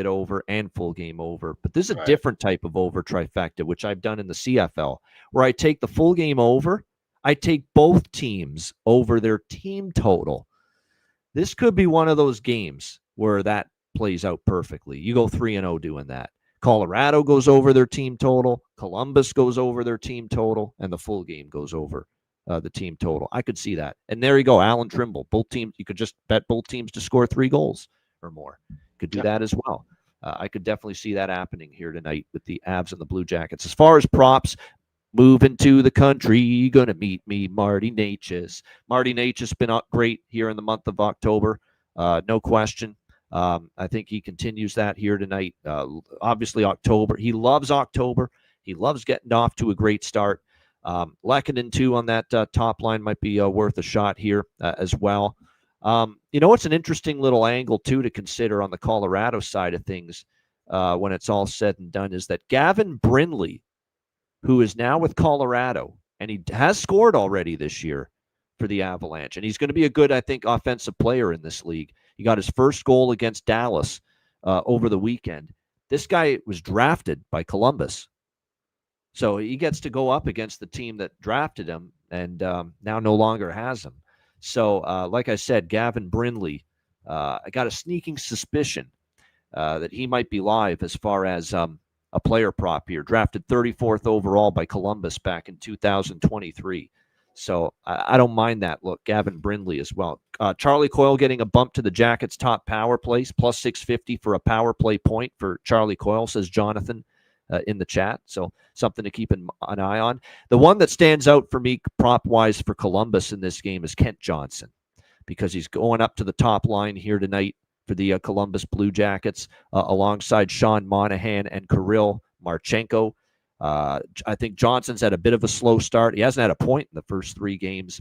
over and full game over. But this is a different type of over trifecta, which I've done in the CFL, where I take the full game over, I take both teams over their team total. This could be one of those games where that plays out perfectly. You go 3-0 doing that. Colorado goes over their team total. Columbus goes over their team total. And the full game goes over the team total. I could see that. And there you go, Alan Trimble. Both teams, you could just bet both teams to score 3 goals or more. Could do that as well. I could definitely see that happening here tonight with the Avs and the Blue Jackets. As far as props, moving to the country, gonna meet me, Marty Necas. Marty Necas been up great here in the month of October, no question. I think he continues that here tonight. Obviously, October. He loves October. He loves getting off to a great start. Lehkonen, too, on that top line might be worth a shot here as well. It's an interesting little angle, too, to consider on the Colorado side of things when it's all said and done, is that Gavin Brindley, who is now with Colorado, and he has scored already this year for the Avalanche. And he's going to be a good, I think, offensive player in this league. He got his first goal against Dallas over the weekend. This guy was drafted by Columbus. So he gets to go up against the team that drafted him and now no longer has him. So, like I said, Gavin Brindley, I got a sneaking suspicion that he might be live as far as a player prop here, drafted 34th overall by Columbus back in 2023. So I don't mind that look. Gavin Brindley as well. Charlie Coyle getting a bump to the Jackets' top power plays, plus 650 for a power play point for Charlie Coyle, says Jonathan in the chat. So something to keep an eye on. The one that stands out for me prop-wise for Columbus in this game is Kent Johnson, because he's going up to the top line here tonight for the Columbus Blue Jackets alongside Sean Monahan and Kirill Marchenko. I think Johnson's had a bit of a slow start. He hasn't had a point in the first 3 games.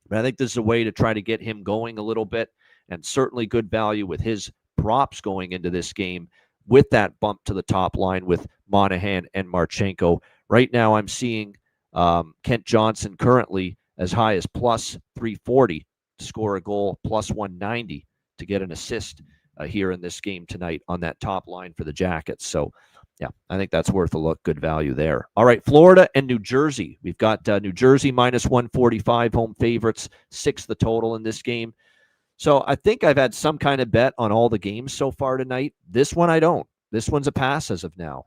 But I think this is a way to try to get him going a little bit, and certainly good value with his props going into this game with that bump to the top line with Monahan and Marchenko. Right now I'm seeing Kent Johnson currently as high as plus 340 to score a goal, plus 190 to get an assist here in this game tonight on that top line for the Jackets. So, yeah, I think that's worth a look. Good value there. All right, Florida and New Jersey. We've got New Jersey minus 145 home favorites, 6 the total in this game. So I think I've had some kind of bet on all the games so far tonight. This one I don't. This one's a pass as of now.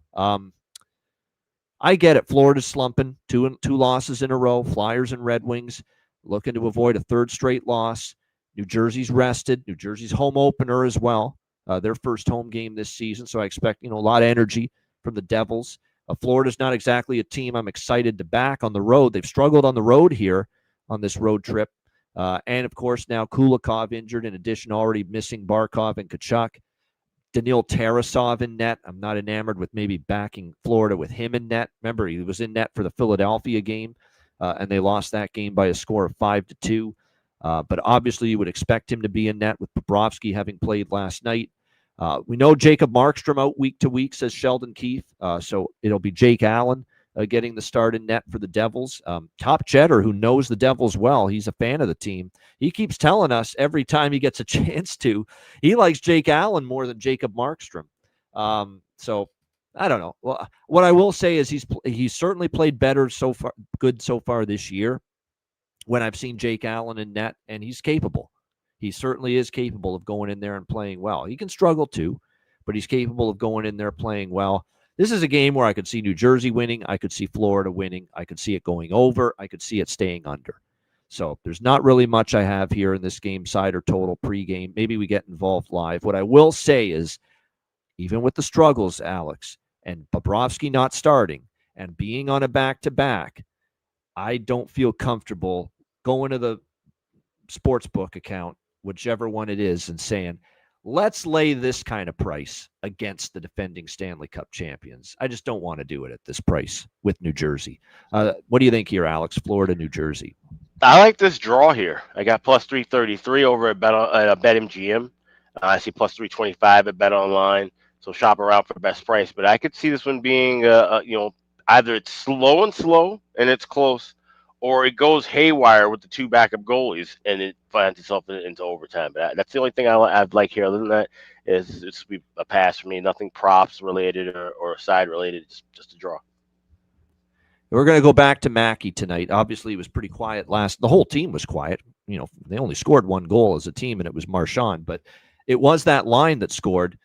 I get it. Florida's slumping, two losses in a row. Flyers and Red Wings looking to avoid a third straight loss. New Jersey's rested. New Jersey's home opener as well. Their first home game this season. So I expect, a lot of energy from the Devils. Florida's not exactly a team I'm excited to back on the road. They've struggled on the road here on this road trip. And, of course, now Kulikov injured, in addition already missing Barkov and Tkachuk. Daniil Tarasov in net. I'm not enamored with maybe backing Florida with him in net. Remember, he was in net for the Philadelphia game, and they lost that game by a score of 5-2. But obviously you would expect him to be in net with Bobrovsky having played last night. We know Jacob Markstrom out week to week, says Sheldon Keefe. So it'll be Jake Allen getting the start in net for the Devils. Top Cheddar, who knows the Devils well, he's a fan of the team. He keeps telling us every time he gets a chance to, he likes Jake Allen more than Jacob Markstrom. So I don't know. Well, what I will say is he's certainly played better so far this year when I've seen Jake Allen in net, and he's capable. He certainly is capable of going in there and playing well. He can struggle too, but he's capable of going in there playing well. This is a game where I could see New Jersey winning. I could see Florida winning. I could see it going over. I could see it staying under. So there's not really much I have here in this game, side or total pregame. Maybe we get involved live. What I will say is, even with the struggles, Alex, and Bobrovsky not starting and being on a back-to-back, I don't feel comfortable going to the sportsbook account, whichever one it is, and saying, let's lay this kind of price against the defending Stanley Cup champions. I just don't want to do it at this price with New Jersey. What do you think here, Alex? Florida, New Jersey. I like this draw here. I got plus 333 over at BetMGM. I see plus 325 at Bet Online. So shop around for the best price. But I could see this one being, either it's slow and it's close, or it goes haywire with the two backup goalies and it finds itself into overtime. But that's the only thing I'd like here. Other than that, is it's a pass for me. Nothing props related or side related. Just a draw. We're going to go back to Mackey tonight. Obviously, it was pretty quiet the whole team was quiet. They only scored one goal as a team, and it was Marchand. But it was that line that scored.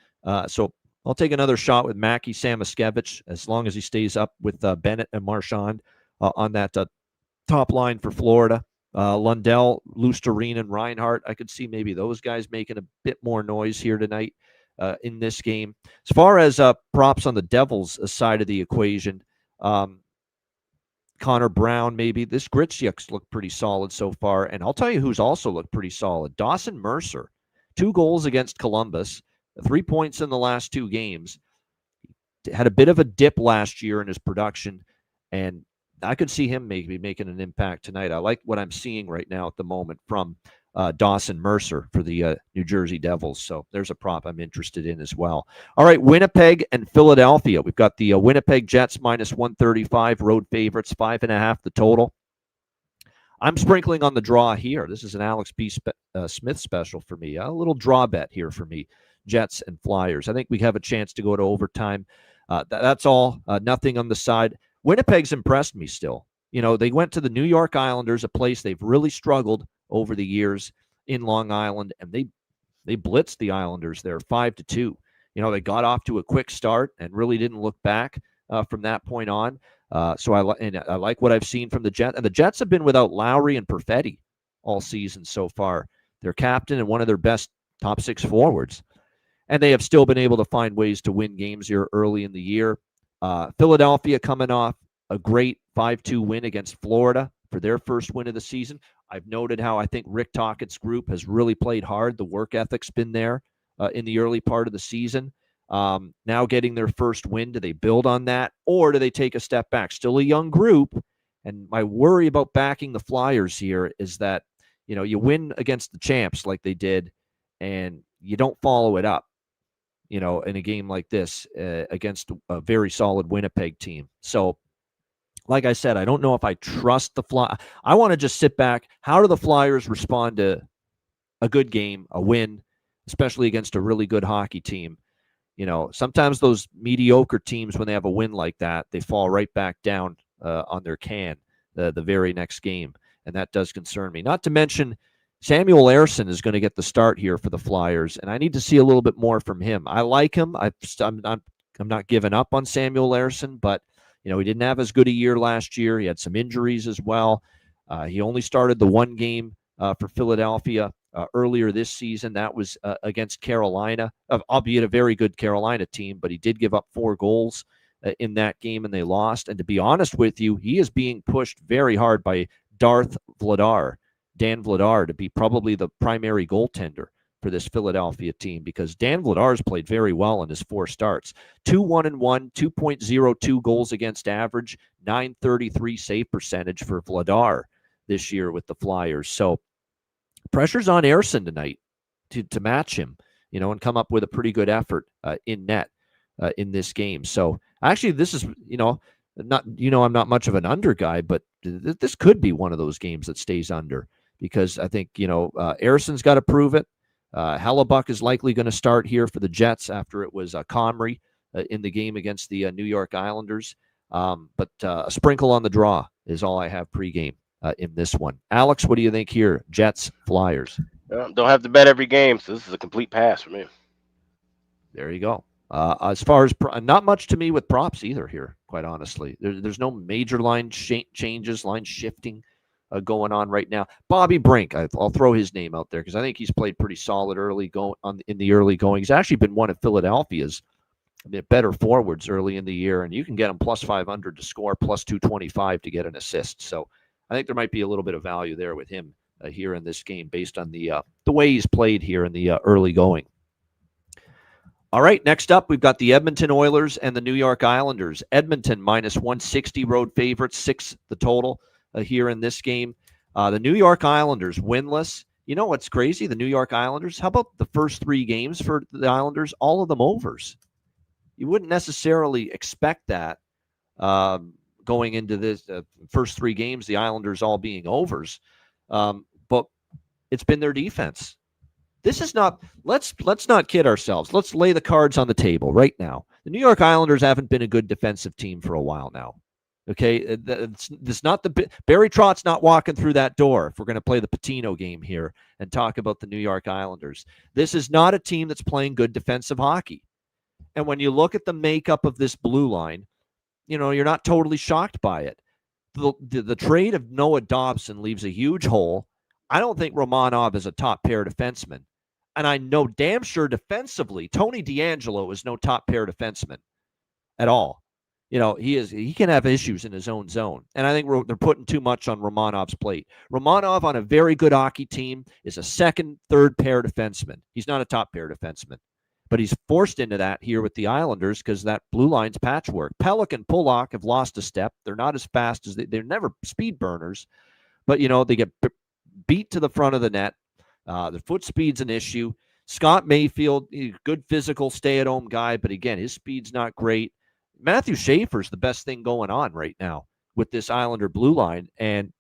So I'll take another shot with Mackey Samoskevich as long as he stays up with Bennett and Marchand on that top line for Florida. Lundell, Lusterine, and Reinhart. I could see maybe those guys making a bit more noise here tonight in this game. As far as props on the Devils side of the equation, Connor Brown, maybe. This Gritsuk's looked pretty solid so far. And I'll tell you who's also looked pretty solid. Dawson Mercer. 2 goals against Columbus. 3 points in the last 2 games. Had a bit of a dip last year in his production. And I could see him maybe making an impact tonight. I like what I'm seeing right now at the moment from Dawson Mercer for the New Jersey Devils. So there's a prop I'm interested in as well. All right, Winnipeg and Philadelphia. We've got the Winnipeg Jets minus 135, road favorites, 5.5 the total. I'm sprinkling on the draw here. This is an Alex B. Smith special for me. A little draw bet here for me, Jets and Flyers. I think we have a chance to go to overtime. That's all. Nothing on the side. Winnipeg's impressed me still. They went to the New York Islanders, a place they've really struggled over the years in Long Island, and they blitzed the Islanders there 5-2. They got off to a quick start and really didn't look back from that point on. So I like what I've seen from the Jets. And the Jets have been without Lowry and Perfetti all season so far. Their captain and one of their best top 6 forwards. And they have still been able to find ways to win games here early in the year. Philadelphia coming off a great 5-2 win against Florida for their first win of the season. I've noted how I think Rick Tocchet's group has really played hard. The work ethic's been there in the early part of the season. Now getting their first win, do they build on that, or do they take a step back? Still a young group, and my worry about backing the Flyers here is that you win against the champs like they did, and you don't follow it up. In a game like this against a very solid Winnipeg team. So, like I said, I don't know if I trust the Flyers. I want to just sit back. How do the Flyers respond to a good game, a win, especially against a really good hockey team. Sometimes those mediocre teams, when they have a win like that, they fall right back down on their can the very next game, and that does concern me. Not to mention, Samuel Ersson is going to get the start here for the Flyers, and I need to see a little bit more from him. I like him. I'm not giving up on Samuel Ersson, but he didn't have as good a year last year. He had some injuries as well. He only started the one game for Philadelphia earlier this season. That was against Carolina, albeit a very good Carolina team, but he did give up 4 goals in that game, and they lost. And to be honest with you, he is being pushed very hard by Dan Vladar, to be probably the primary goaltender for this Philadelphia team, because Dan Vladar's played very well in his 4 starts. 2-1-1, 2.02 goals against average, .933 save percentage for Vladar this year with the Flyers. So pressure's on Ersson tonight to match him, and come up with a pretty good effort in net in this game. So actually, this is, I'm not much of an under guy, but this could be one of those games that stays under, because I think, Ersson's got to prove it. Hellebuck is likely going to start here for the Jets after it was Comrie in the game against the New York Islanders. But a sprinkle on the draw is all I have pregame in this one. Alex, what do you think here? Jets, Flyers. Don't have to bet every game, so this is a complete pass for me. There you go. As far as not much to me with props either here, quite honestly. There's no major line changes, line shifting going on right now. Bobby Brink, I'll throw his name out there because I think he's played pretty solid in the early going. He's actually been one of Philadelphia's better forwards early in the year, and you can get him plus 500 to score, plus 225 to get an assist. So I think there might be a little bit of value there with him here in this game based on the way he's played here in the early going. All right, next up, we've got the Edmonton Oilers and the New York Islanders. Edmonton minus 160 road favorites, 6 the total here in this game. The New York Islanders winless. You know what's crazy? The New York Islanders, how about the first 3 games for the Islanders? All of them overs. You wouldn't necessarily expect that going into this first 3 games, the Islanders all being overs. But it's been their defense. This is not, let's not kid ourselves. Let's lay the cards on the table right now. The New York Islanders haven't been a good defensive team for a while now. Okay, it's not Barry Trott's not walking through that door if we're going to play the Patino game here and talk about the New York Islanders. This is not a team that's playing good defensive hockey. And when you look at the makeup of this blue line, you're not totally shocked by it. The trade of Noah Dobson leaves a huge hole. I don't think Romanov is a top pair defenseman. And I know damn sure defensively, Tony DeAngelo is no top pair defenseman at all. He can have issues in his own zone. And I think they're putting too much on Romanov's plate. Romanov on a very good hockey team is a second, third pair defenseman. He's not a top pair defenseman. But he's forced into that here with the Islanders because that blue line's patchwork. Pelech and Pulock have lost a step. They're not as fast as they're never speed burners. But, they get beat to the front of the net. The foot speed's an issue. Scott Mayfield, good physical stay-at-home guy, but again, his speed's not great. Matthew Schaefer's the best thing going on right now with this Islander blue line, and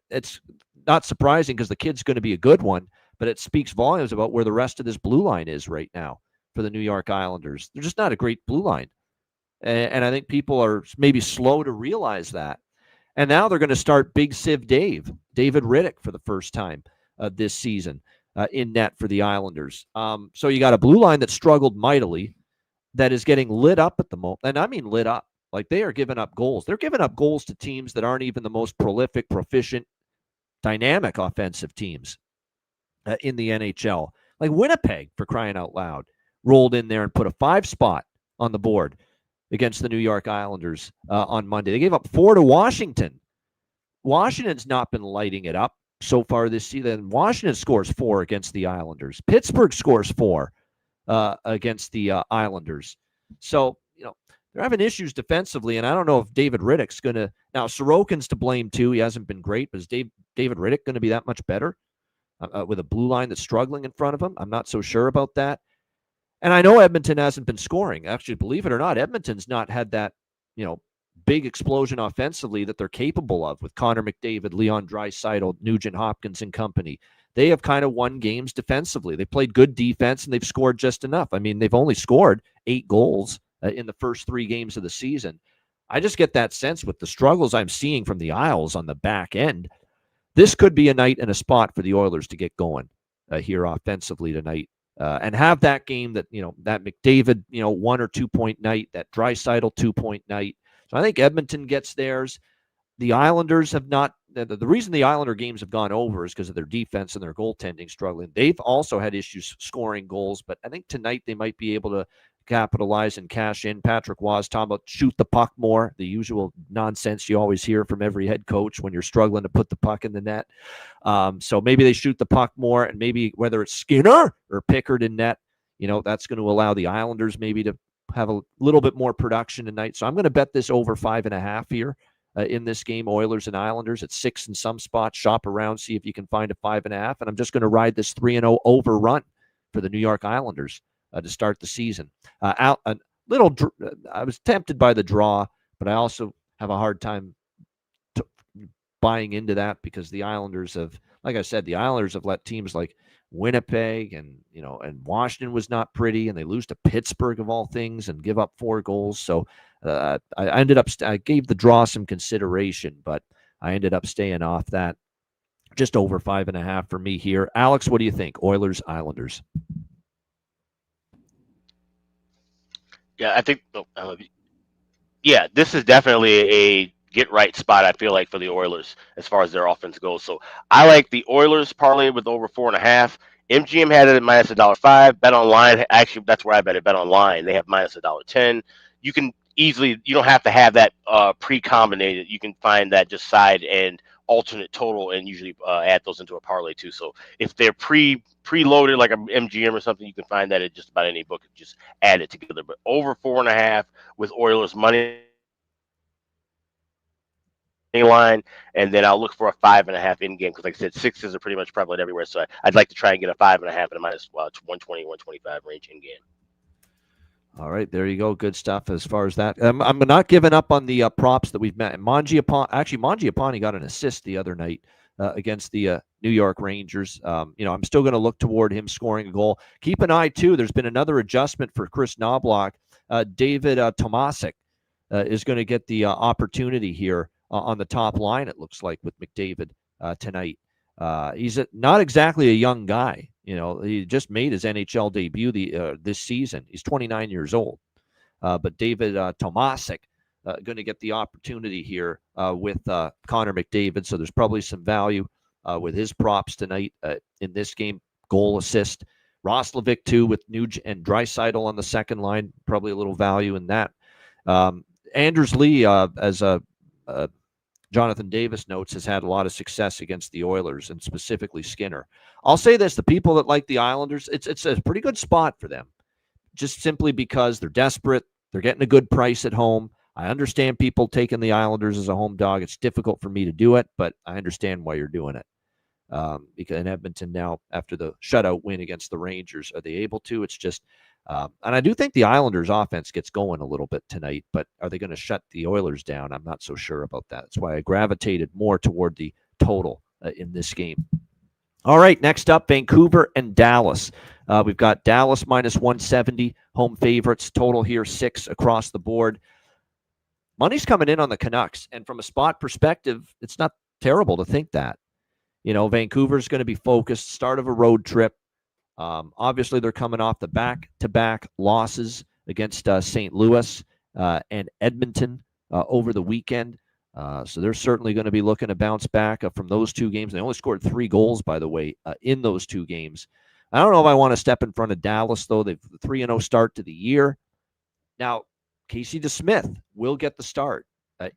it's not surprising because the kid's going to be a good one, but it speaks volumes about where the rest of this blue line is right now for the New York Islanders. They're just not a great blue line, and I think people are maybe slow to realize that. And now they're going to start Big Siv David Riddick for the first time this season in net for the Islanders. So you got a blue line that struggled mightily that is getting lit up at the moment. And I mean lit up. Like they are giving up goals. They're giving up goals to teams that aren't even the most prolific, proficient, dynamic offensive teams in the NHL. Like Winnipeg, for crying out loud, rolled in there and put a 5 spot on the board against the New York Islanders on Monday. They gave up 4 to Washington. Washington's not been lighting it up so far this season. Washington scores 4 against the Islanders. Pittsburgh scores 4 against the Islanders. So, they're having issues defensively, and I don't know if David Riddick's going to... Now, Sorokin's to blame, too. He hasn't been great, but is David Riddick going to be that much better with a blue line that's struggling in front of him? I'm not so sure about that. And I know Edmonton hasn't been scoring. Actually, believe it or not, Edmonton's not had that, big explosion offensively that they're capable of with Connor McDavid, Leon Draisaitl, Nugent Hopkins and company. they have kind of won games defensively. They played good defense, and they've scored just enough. I mean, they've only scored 8 goals in the first 3 games of the season. I just get that sense with the struggles I'm seeing from the Isles on the back end. This could be a night and a spot for the Oilers to get going here offensively tonight. And have that game that, that McDavid, 1 or 2 point night, that Draisaitl 2-point night. So I think Edmonton gets theirs. The Islanders have not, the reason the Islander games have gone over is because of their defense and their goaltending struggling. They've also had issues scoring goals, but I think tonight they might be able to capitalize and cash in. Patrick Waugh talking about shoot the puck more, the usual nonsense you always hear from every head coach when you're struggling to put the puck in the net. So maybe they shoot the puck more, and maybe whether it's Skinner or Pickard in net, that's going to allow the Islanders maybe to have a little bit more production tonight. So I'm going to bet this over 5.5 here in this game, Oilers and Islanders at 6 in some spots. Shop around, see if you can find a 5.5. And I'm just going to ride this 3-0 overrun for the New York Islanders to start the season. I was tempted by the draw, but I also have a hard time buying into that because the Islanders have, like I said, the Islanders have let teams like Winnipeg and Washington was not pretty, and they lose to Pittsburgh of all things and give up 4 goals. So I gave the draw some consideration, but I ended up staying off that. Just over 5.5 for me here. Alex, what do you think? Oilers, Islanders? Yeah, I think. This is definitely a get right spot. I feel like for the Oilers as far as their offense goes. So I like the Oilers parlay with over 4.5. MGM had it at minus $1.05. Bet online, actually, that's where I bet it. Bet online, they have minus $1.10. You can easily, you don't have to have that pre-combinated. You can find that just side and alternate total and usually add those into a parlay too. So if they're preloaded like a MGM or something, you can find that at just about any book. Just add it together. But over 4.5 with Oilers money line, and then I'll look for a 5.5 in game because, like I said, 6s are pretty much prevalent everywhere. So I'd like to try and get a 5.5 and a minus 120, 125 range in game. All right, there you go. Good stuff as far as that. I'm not giving up on the props that we've met. Mangiapane got an assist the other night against the New York Rangers. I'm still going to look toward him scoring a goal. Keep an eye, too. There's been another adjustment for Chris Knobloch. David Tomasic is going to get the opportunity here on the top line, it looks like, with McDavid tonight. He's not exactly a young guy. He just made his NHL debut this season. He's 29 years old. But David Tomasic going to get the opportunity here with Connor McDavid. So there's probably some value with his props tonight in this game. Goal, assist. Roslovic, too, with Nuge and Draisaitl on the second line. Probably a little value in that. Anders Lee, as Jonathan Davis notes, has had a lot of success against the Oilers and specifically Skinner. I'll say this, the people that like the Islanders, it's a pretty good spot for them, just simply because they're desperate. They're getting a good price at home. I understand people taking the Islanders as a home dog. It's difficult for me to do it, but I understand why you're doing it. Because in Edmonton now, after the shutout win against the Rangers, are they able to? It's just, and I do think the Islanders offense gets going a little bit tonight, but are they going to shut the Oilers down? I'm not so sure about that. That's why I gravitated more toward the total in this game. All right, next up, Vancouver and Dallas. We've got Dallas minus 170, home favorites. Total here 6 across the board. Money's coming in on the Canucks, and from a spot perspective, it's not terrible to think that. Vancouver's going to be focused, start of a road trip. Obviously, they're coming off the back-to-back losses against St. Louis and Edmonton over the weekend. So they're certainly going to be looking to bounce back from those 2 games. They only scored 3 goals, by the way, in those 2 games. I don't know if I want to step in front of Dallas, though. They've 3-0 start to the year. Now, Casey DeSmith will get the start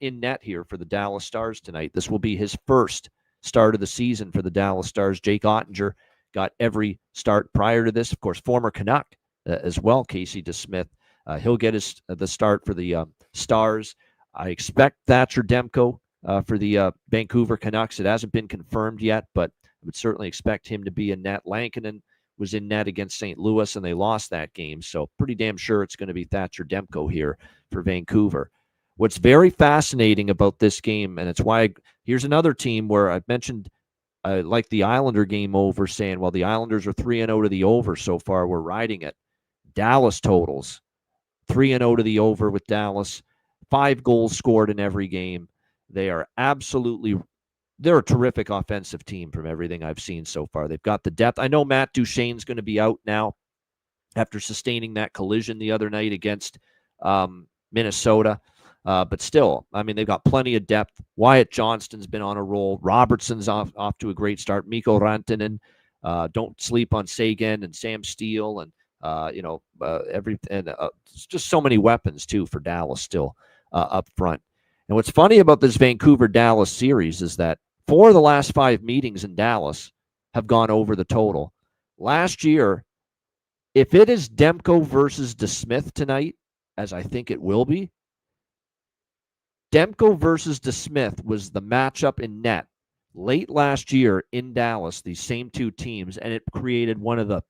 in net here for the Dallas Stars tonight. This will be his first start of the season for the Dallas Stars. Jake Ottinger got every start prior to this. Of course, former Canuck as well, Casey DeSmith. He'll get the start for the Stars. I expect Thatcher Demko for the Vancouver Canucks. It hasn't been confirmed yet, but I would certainly expect him to be in net. Lankinen was in net against St. Louis, and they lost that game. So pretty damn sure it's going to be Thatcher Demko here for Vancouver. What's very fascinating about this game, and it's why here's another team where I've mentioned I like the Islander game over, saying, well, the Islanders are 3-0 to the over so far. We're riding it. Dallas totals 3-0 to the over with Dallas. 5 goals scored in every game. They're a terrific offensive team from everything I've seen so far. They've got the depth. I know Matt Duchene's going to be out now after sustaining that collision the other night against Minnesota. But still, I mean, they've got plenty of depth. Wyatt Johnston's been on a roll. Robertson's off to a great start. Mikko Rantanen. Don't sleep on Sagan and Sam Steele and just so many weapons too for Dallas still up front. And what's funny about this Vancouver-Dallas series is that 4 of the last 5 meetings in Dallas have gone over the total. Last year, if it is Demko versus DeSmith tonight, as I think it will be, Demko versus DeSmith was the matchup in net late last year in Dallas, these same 2 teams, and it created one of the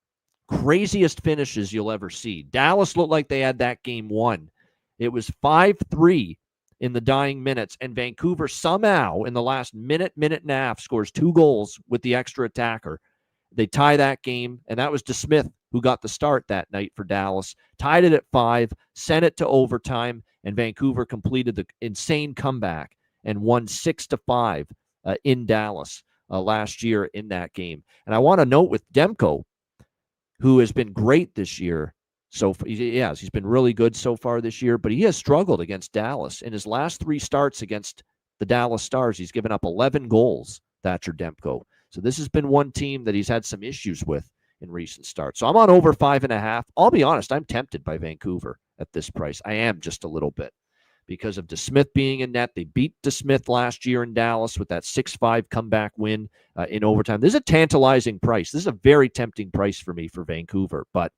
craziest finishes you'll ever see. Dallas looked like they had that game won. It was 5-3 in the dying minutes, and Vancouver somehow in the last minute and a half scores 2 goals with the extra attacker. They tie that game, and that was DeSmith who got the start that night for Dallas. Tied it at 5, sent it to overtime, and Vancouver completed the insane comeback and won 6-5 in Dallas last year in that game. And I want to note with Demko, who has been great this year. So he's been really good so far this year, but he has struggled against Dallas. In his last 3 starts against the Dallas Stars, he's given up 11 goals, Thatcher Demko. So this has been one team that he's had some issues with in recent starts. So I'm on over 5.5. I'll be honest, I'm tempted by Vancouver at this price. I am just a little bit because of DeSmith being in net. They beat DeSmith last year in Dallas with that 6-5 comeback win in overtime. This is a tantalizing price. This is a very tempting price for me for Vancouver, but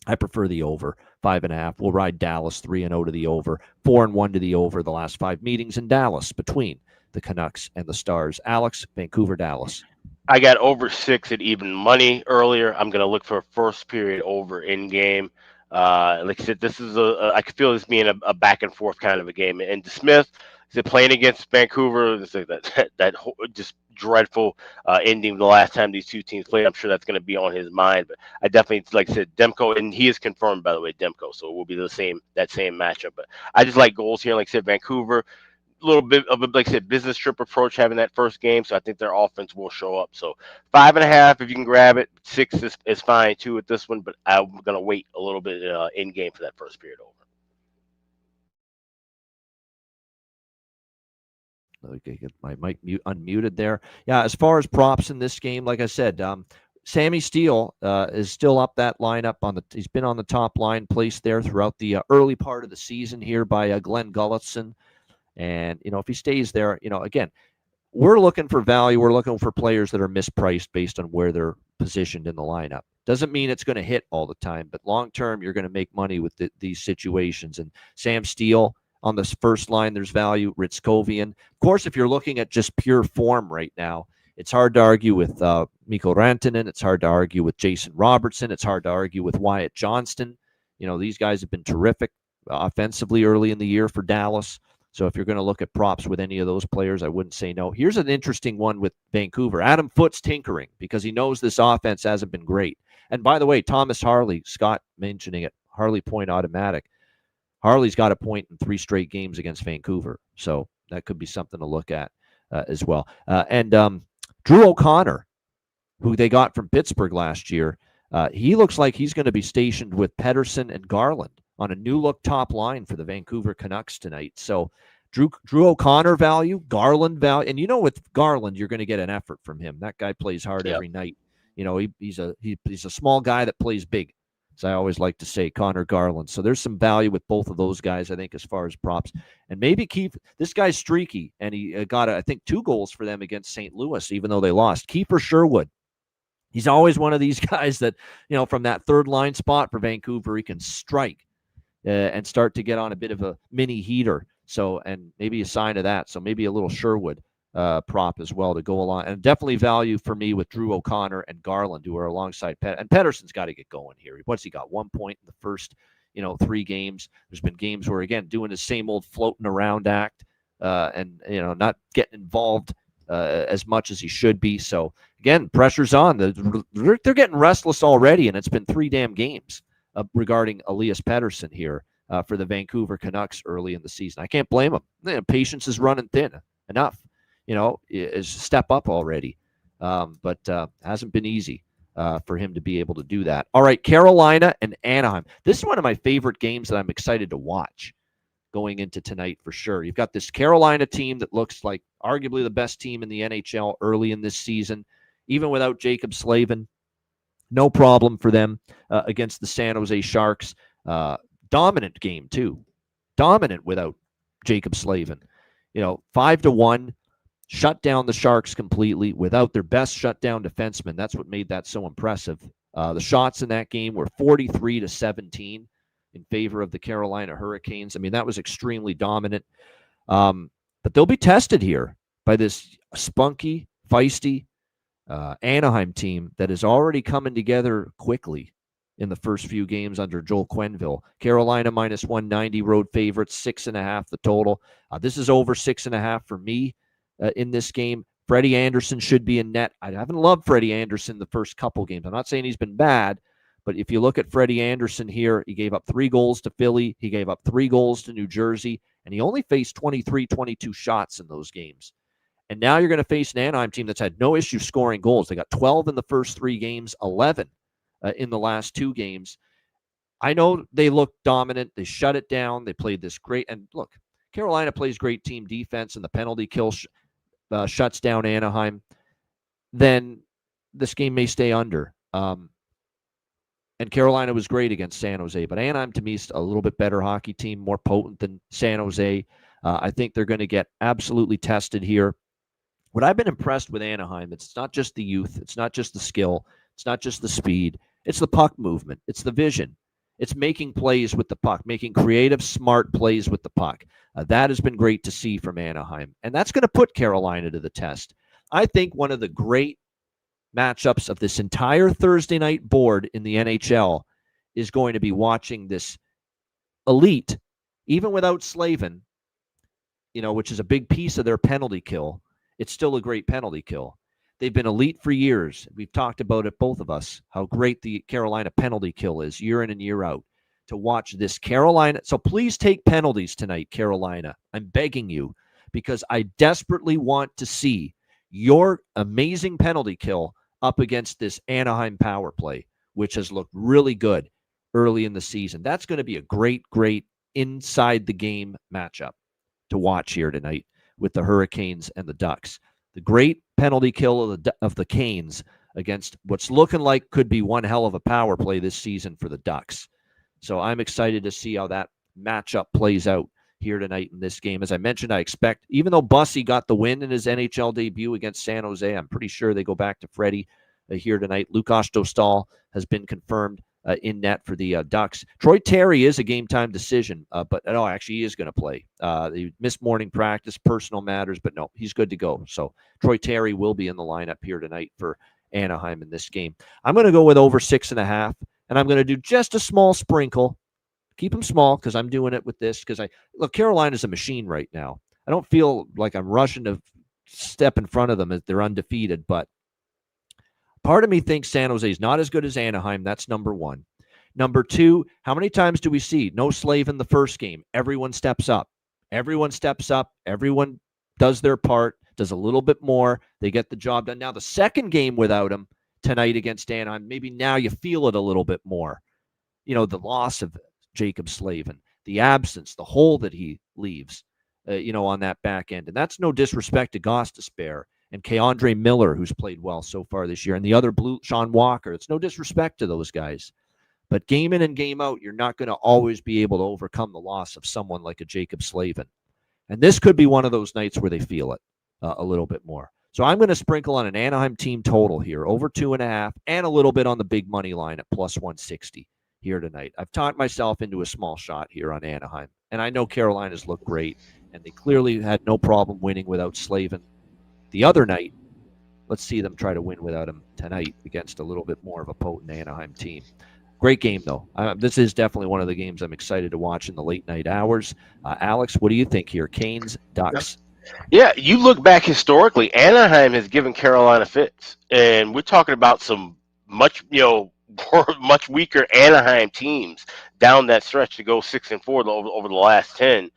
I prefer the over 5.5. We'll ride Dallas 3-0 to the over, 4-1 to the over the last 5 meetings in Dallas between the Canucks and the Stars. Alex, Vancouver, Dallas. I got over 6 at even money earlier. I'm going to look for a first period over in game. Like I said, this is I could feel this being a back and forth kind of a game. And DeSmith, playing against Vancouver, that just dreadful ending the last time these 2 teams played. I'm sure that's going to be on his mind. But I definitely, like I said, Demko, and he is confirmed, by the way, Demko. So it will be that same matchup. But I just like goals here. Like I said, Vancouver, a little bit of a, like I said, business trip approach having that first game. So I think their offense will show up. So 5.5, if you can grab it. 6 is fine too at this one, but I'm going to wait a little bit in game for that first period over. Okay, get my mic unmuted there. Yeah, as far as props in this game, like I said, Sammy Steele is still up that lineup he's been on the top line, placed there throughout the early part of the season here by Glenn Gulletson. And, if he stays there, again, we're looking for value. We're looking for players that are mispriced based on where they're positioned in the lineup. Doesn't mean it's going to hit all the time, but long term, you're going to make money with these situations. And Sam Steele on this first line, there's value. Ritskovian. Of course, if you're looking at just pure form right now, it's hard to argue with Mikko Rantanen. It's hard to argue with Jason Robertson. It's hard to argue with Wyatt Johnston. These guys have been terrific offensively early in the year for Dallas. So if you're going to look at props with any of those players, I wouldn't say no. Here's an interesting one with Vancouver. Adam Foote's tinkering because he knows this offense hasn't been great. And by the way, Thomas Harley, Scott mentioning it, Harley point automatic. Harley's got a point in 3 straight games against Vancouver. So that could be something to look at as well. And Drew O'Connor, who they got from Pittsburgh last year, he looks like he's going to be stationed with Pettersson and Garland on a new look top line for the Vancouver Canucks tonight. So Drew O'Connor value, Garland value, and with Garland, you're going to get an effort from him. That guy plays hard every night. He's a small guy that plays big, as I always like to say, Connor Garland. So there's some value with both of those guys, I think, as far as props. And maybe this guy's streaky, and he got, I think, 2 goals for them against St. Louis, even though they lost. Kiefer Sherwood. He's always one of these guys that, from that third line spot for Vancouver, he can strike and start to get on a bit of a mini heater. So, and maybe a sign of that. So maybe a little Sherwood prop as well to go along. And definitely value for me with Drew O'Connor and Garland, who are alongside And Pettersson's got to get going here. What's he got? 1 point in the first, 3 games. There's been games where, again, doing the same old floating around act and, not getting involved as much as he should be. So again, pressure's on. They're getting restless already, and it's been 3 damn games regarding Elias Pettersson here for the Vancouver Canucks early in the season. I can't blame them. Patience is running thin. Enough, is step up already, but hasn't been easy for him to be able to do that. All right, Carolina and Anaheim. This is one of my favorite games that I'm excited to watch going into tonight for sure. You've got this Carolina team that looks like arguably the best team in the NHL early in this season, even without Jacob Slavin. No problem for them against the San Jose Sharks. Dominant game, too. Dominant without Jacob Slavin. 5-1, shut down the Sharks completely without their best shutdown defenseman. That's what made that so impressive. The shots in that game were 43-17 in favor of the Carolina Hurricanes. I mean, that was extremely dominant. But they'll be tested here by this spunky, feisty Anaheim team that is already coming together quickly in the first few games under Joel Quenneville. Carolina minus 190, road favorites, 6.5 the total. This is over 6.5 for me in this game. Freddie Anderson should be in net. I haven't loved Freddie Anderson the first couple games. I'm not saying he's been bad, but if you look at Freddie Anderson here, he gave up 3 goals to Philly. He gave up 3 goals to New Jersey, and he only faced 22 shots in those games. And now you're going to face an Anaheim team that's had no issue scoring goals. They got 12 in the first 3 games, 11 in the last 2 games. I know they look dominant. They shut it down. They played this great. And look, Carolina plays great team defense, and the penalty kill shuts down Anaheim. Then this game may stay under. And Carolina was great against San Jose. But Anaheim, to me, is a little bit better hockey team, more potent than San Jose. I think they're going to get absolutely tested here. What I've been impressed with Anaheim, it's not just the youth. It's not just the skill. It's not just the speed. It's the puck movement. It's the vision. It's making plays with the puck, making creative, smart plays with the puck. That has been great to see from Anaheim. And that's going to put Carolina to the test. I think one of the great matchups of this entire Thursday night board in the NHL is going to be watching this elite, even without Slavin, which is a big piece of their penalty kill. It's still a great penalty kill. They've been elite for years. We've talked about it, both of us, how great the Carolina penalty kill is year in and year out. To watch this Carolina. So please take penalties tonight, Carolina. I'm begging you, because I desperately want to see your amazing penalty kill up against this Anaheim power play, which has looked really good early in the season. That's going to be a great, great inside the game matchup to watch here tonight with the Hurricanes and the Ducks. The great penalty kill of the Canes against what's looking like could be one hell of a power play this season for the Ducks. So I'm excited to see how that matchup plays out here tonight in this game. As I mentioned, I expect, even though Bussy got the win in his NHL debut against San Jose, I'm pretty sure they go back to Freddie here tonight. Lukas Dostal has been confirmed in net for the Ducks. Troy Terry is a game-time decision, but actually he is going to play. He missed morning practice, personal matters, but no, he's good to go. So Troy Terry will be in the lineup here tonight for Anaheim in this game. I'm going to go with over 6.5, and I'm going to do just a small sprinkle. Keep them small because I'm doing it with this because Carolina's a machine right now. I don't feel like I'm rushing to step in front of them as they're undefeated, but part of me thinks San Jose is not as good as Anaheim. That's number one. Number two, how many times do we see no Slavin the first game? Everyone steps up. Everyone steps up. Everyone does their part, does a little bit more. They get the job done. Now, the second game without him tonight against Anaheim, maybe now you feel it a little bit more. The loss of Jacob Slavin, the absence, the hole that he leaves, on that back end. And that's no disrespect to Gostisbehere and Keandre Miller, who's played well so far this year, and the other blue, Sean Walker. It's no disrespect to those guys. But game in and game out, you're not going to always be able to overcome the loss of someone like a Jacob Slavin. And this could be one of those nights where they feel it a little bit more. So I'm going to sprinkle on an Anaheim team total here, over 2.5, and a little bit on the big money line at plus 160 here tonight. I've talked myself into a small shot here on Anaheim. And I know Carolina's looked great, and they clearly had no problem winning without Slavin the other night. Let's see them try to win without him tonight against a little bit more of a potent Anaheim team. Great game, though. This is definitely one of the games I'm excited to watch in the late night hours. Alex, what do you think here? Canes, Ducks. Yeah, you look back historically, Anaheim has given Carolina fits, and we're talking about some much, much weaker Anaheim teams down that stretch to go 6-4 over the last 10.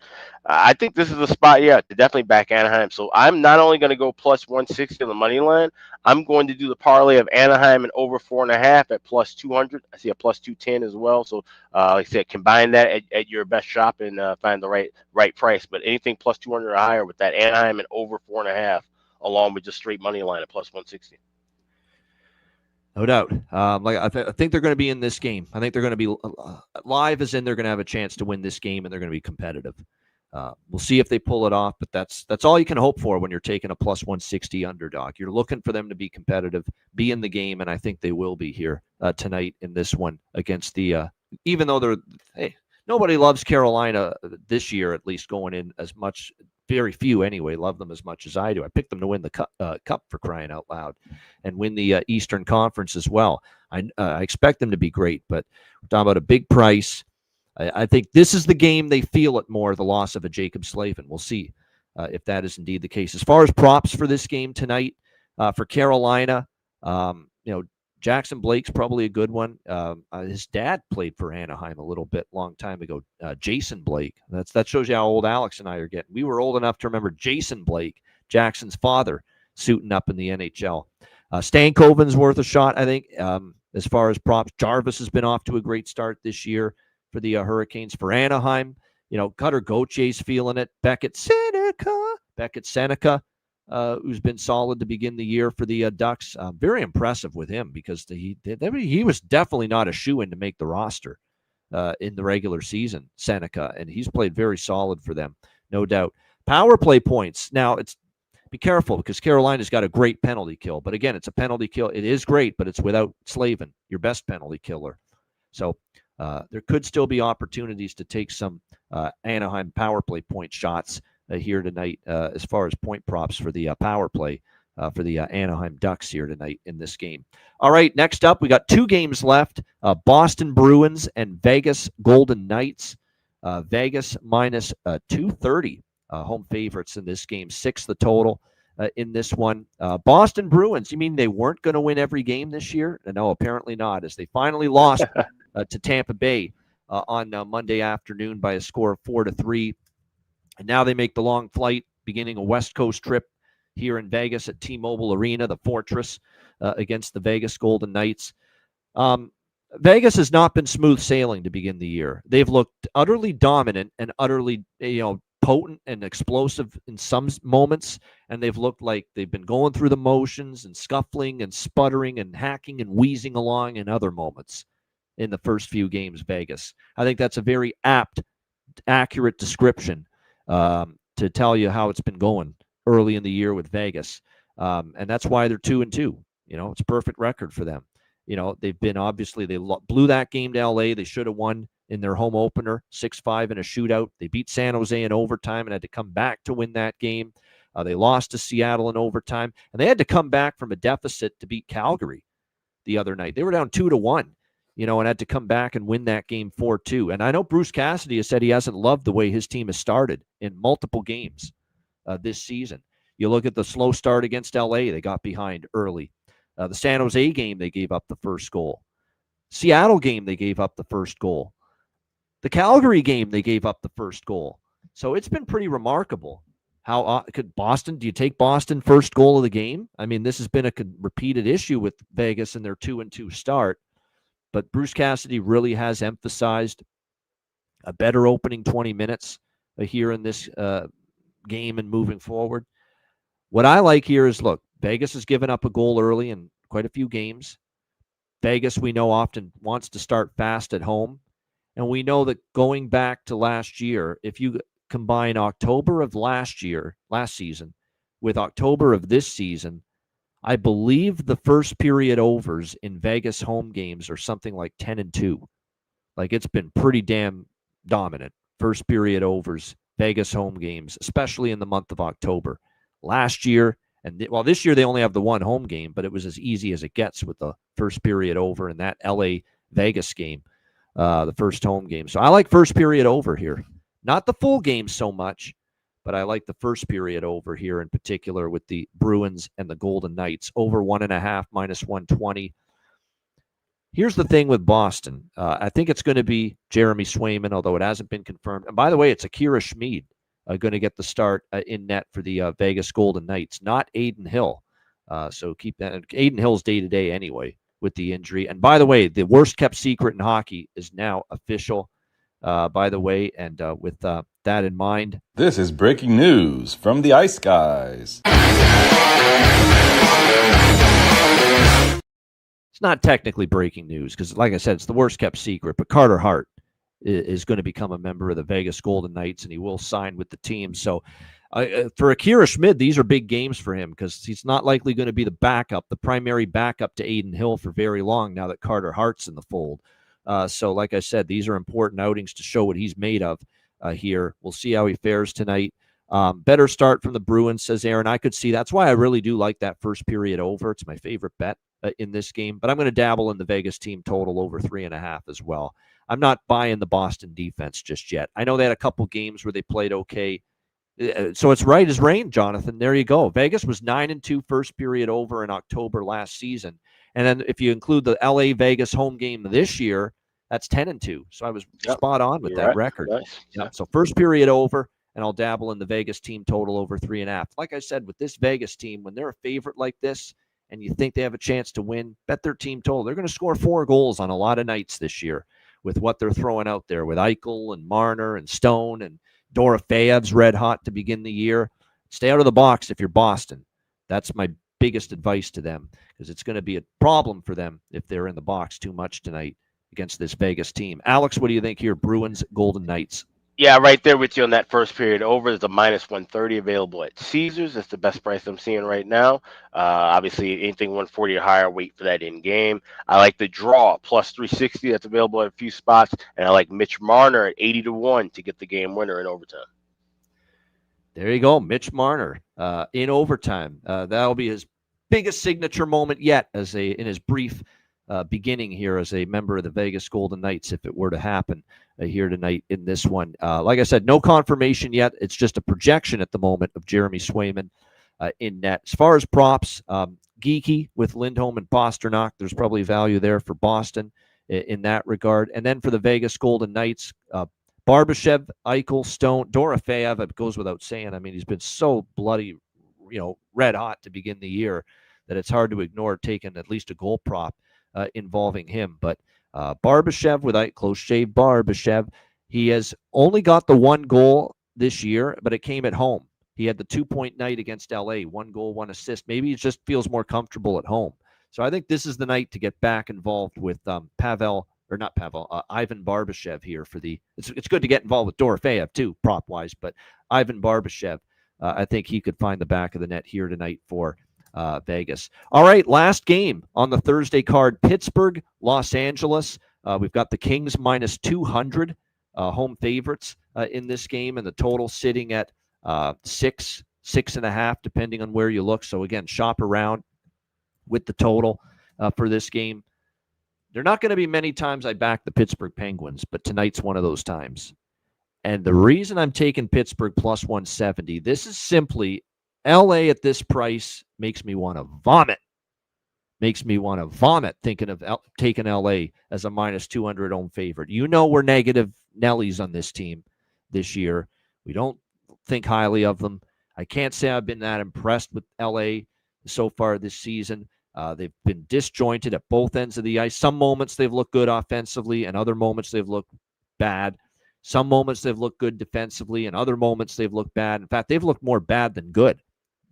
I think this is a spot, yeah, to definitely back Anaheim. So I'm not only going to go plus 160 on the money line, I'm going to do the parlay of Anaheim and over 4.5 at plus 200. I see a plus 210 as well. So, like I said, combine that at your best shop and find the right price. But anything plus 200 or higher with that Anaheim and over 4.5, along with just straight money line at plus 160. No doubt. I think they're going to be in this game. I think they're going to be live, as in they're going to have a chance to win this game, and they're going to be competitive. We'll see if they pull it off, but that's all you can hope for when you're taking a plus 160 underdog. You're looking for them to be competitive, be in the game, and I think they will be here tonight in this one against the. Even though nobody loves Carolina this year, at least going in as much. Very few anyway love them as much as I do. I picked them to win the cup for crying out loud, and win the Eastern Conference as well. I expect them to be great, but we're talking about a big price. I think this is the game they feel it more, the loss of a Jacob Slavin. We'll see if that is indeed the case. As far as props for this game tonight, for Carolina, Jackson Blake's probably a good one. His dad played for Anaheim a little bit, long time ago. Jason Blake. That shows you how old Alex and I are getting. We were old enough to remember Jason Blake, Jackson's father, suiting up in the NHL. Stankoven's worth a shot, I think. As far as props, Jarvis has been off to a great start this year for the Hurricanes. For Anaheim, Cutter Gautier's feeling it. Beckett Seneca, who's been solid to begin the year for the Ducks. Very impressive with him because he was definitely not a shoo-in to make the roster in the regular season, Seneca, and he's played very solid for them, no doubt. Power play points. Now, be careful because Carolina's got a great penalty kill. But again, it's a penalty kill. It is great, but it's without Slavin, your best penalty killer. So there could still be opportunities to take some Anaheim power play point shots here tonight as far as point props for the power play for the Anaheim Ducks here tonight in this game. All right, next up, we got two games left. Boston Bruins and Vegas Golden Knights. Vegas minus 230. Home favorites in this game, 6 the total in this one. Boston Bruins, you mean they weren't going to win every game this year? No, apparently not, as they finally lost to Tampa Bay on Monday afternoon by a score of 4-3. And now they make the long flight, beginning a West Coast trip here in Vegas at T-Mobile Arena, the Fortress, against the Vegas Golden Knights. Vegas has not been smooth sailing to begin the year. They've looked utterly dominant and utterly, potent and explosive in some moments, and they've looked like they've been going through the motions and scuffling and sputtering and hacking and wheezing along in other moments in the first few games, Vegas. I think that's a very accurate description to tell you how it's been going early in the year with Vegas. And that's why they're 2-2. It's a perfect record for them. They've been, obviously, they blew that game to LA. They should have won in their home opener, 6-5 in a shootout. They beat San Jose in overtime and had to come back to win that game. They lost to Seattle in overtime, and they had to come back from a deficit to beat Calgary the other night. They were down 2-1, and had to come back and win that game 4-2. And I know Bruce Cassidy has said he hasn't loved the way his team has started in multiple games this season. You look at the slow start against LA, they got behind early. The San Jose game, they gave up the first goal. Seattle game, they gave up the first goal. The Calgary game, they gave up the first goal. So it's been pretty remarkable. How could Boston, do you take Boston first goal of the game? I mean, this has been a repeated issue with Vegas in their 2-2 start. But Bruce Cassidy really has emphasized a better opening 20 minutes here in this game and moving forward. What I like here is, look, Vegas has given up a goal early in quite a few games. Vegas, we know, often wants to start fast at home. And we know that going back to last year, if you combine October of last season, with October of this season, I believe the first period overs in Vegas home games are something like 10-2. Like, it's been pretty damn dominant. First period overs, Vegas home games, especially in the month of October. Last year, this year they only have the one home game, but it was as easy as it gets with the first period over in that LA-Vegas game, the first home game. So I like first period over here. Not the full game so much, but I like the first period over here in particular with the Bruins and the Golden Knights. Over 1.5, minus 120. Here's the thing with Boston. I think it's going to be Jeremy Swayman, although it hasn't been confirmed. And by the way, it's Akira Schmid going to get the start in net for the Vegas Golden Knights, not Aiden Hill. So keep that. Aiden Hill's day-to-day anyway with the injury. And by the way, the worst-kept secret in hockey is now official, by the way. And with that in mind. This is breaking news from the Ice Guys. It's not technically breaking news because, like I said, it's the worst-kept secret. But Carter Hart is going to become a member of the Vegas Golden Knights, and he will sign with the team. So for Akira Schmid, these are big games for him because he's not likely going to be the primary backup to Aiden Hill for very long now that Carter Hart's in the fold. So like I said, these are important outings to show what he's made of here. We'll see how he fares tonight. Better start from the Bruins, says Aaron. I could see. That's why I really do like that first period over. It's my favorite bet in this game. But I'm going to dabble in the Vegas team total over 3.5 as well. I'm not buying the Boston defense just yet. I know they had a couple games where they played okay. So it's right as rain, Jonathan. There you go. Vegas was 9-2 first period over in October last season. And then if you include the LA-Vegas home game this year, that's 10-2. So I was spot on with that record. Nice. Yeah. So first period over, and I'll dabble in the Vegas team total over 3.5. Like I said, with this Vegas team, when they're a favorite like this and you think they have a chance to win, bet their team total. They're going to score 4 goals on a lot of nights this year with what they're throwing out there with Eichel and Marner and Stone and Dorofeyev's red hot to begin the year. Stay out of the box if you're Boston. That's my biggest advice to them because it's going to be a problem for them if they're in the box too much tonight against this Vegas team. Alex, what do you think here? Bruins, Golden Knights. Yeah, right there with you on that first period over. There's a minus 130 available at Caesars. That's the best price I'm seeing right now. Obviously, anything 140 or higher, wait for that in game. I like the draw plus 360. That's available at a few spots. And I like Mitch Marner at 80-1 to get the game winner in overtime. There you go. Mitch Marner in overtime. That'll be his biggest signature moment yet in his brief beginning here as a member of the Vegas Golden Knights, if it were to happen here tonight in this one. Like I said, no confirmation yet. It's just a projection at the moment of Jeremy Swayman in net. As far as props, geeky with Lindholm and Pasternak. There's probably value there for Boston in that regard. And then for the Vegas Golden Knights, Barbashev, Eichel, Stone, Dorofeyev, it goes without saying. I mean, he's been so bloody, red hot to begin the year that it's hard to ignore taking at least a goal prop involving him. But Barbashev with close shave Barbashev, he has only got the 1 goal this year, but it came at home. He had the 2-point night against LA, 1 goal, 1 assist. Maybe he just feels more comfortable at home. So I think this is the night to get back involved with Ivan Barbashev here for the. It's good to get involved with Dorofeyev too, prop wise, but Ivan Barbashev, I think he could find the back of the net here tonight for Vegas. All right, last game on the Thursday card, Pittsburgh, Los Angeles. We've got the Kings minus 200 home favorites in this game, and the total sitting at 6.5, depending on where you look. So again, shop around with the total for this game. There are not going to be many times I back the Pittsburgh Penguins, but tonight's one of those times. And the reason I'm taking Pittsburgh plus 170, this is simply LA at this price makes me want to vomit. Makes me want to vomit thinking of taking LA as a minus 200 home favorite. We're negative Nellies on this team this year. We don't think highly of them. I can't say I've been that impressed with LA so far this season. They've been disjointed at both ends of the ice. Some moments they've looked good offensively, and other moments they've looked bad. Some moments they've looked good defensively, and other moments they've looked bad. In fact, they've looked more bad than good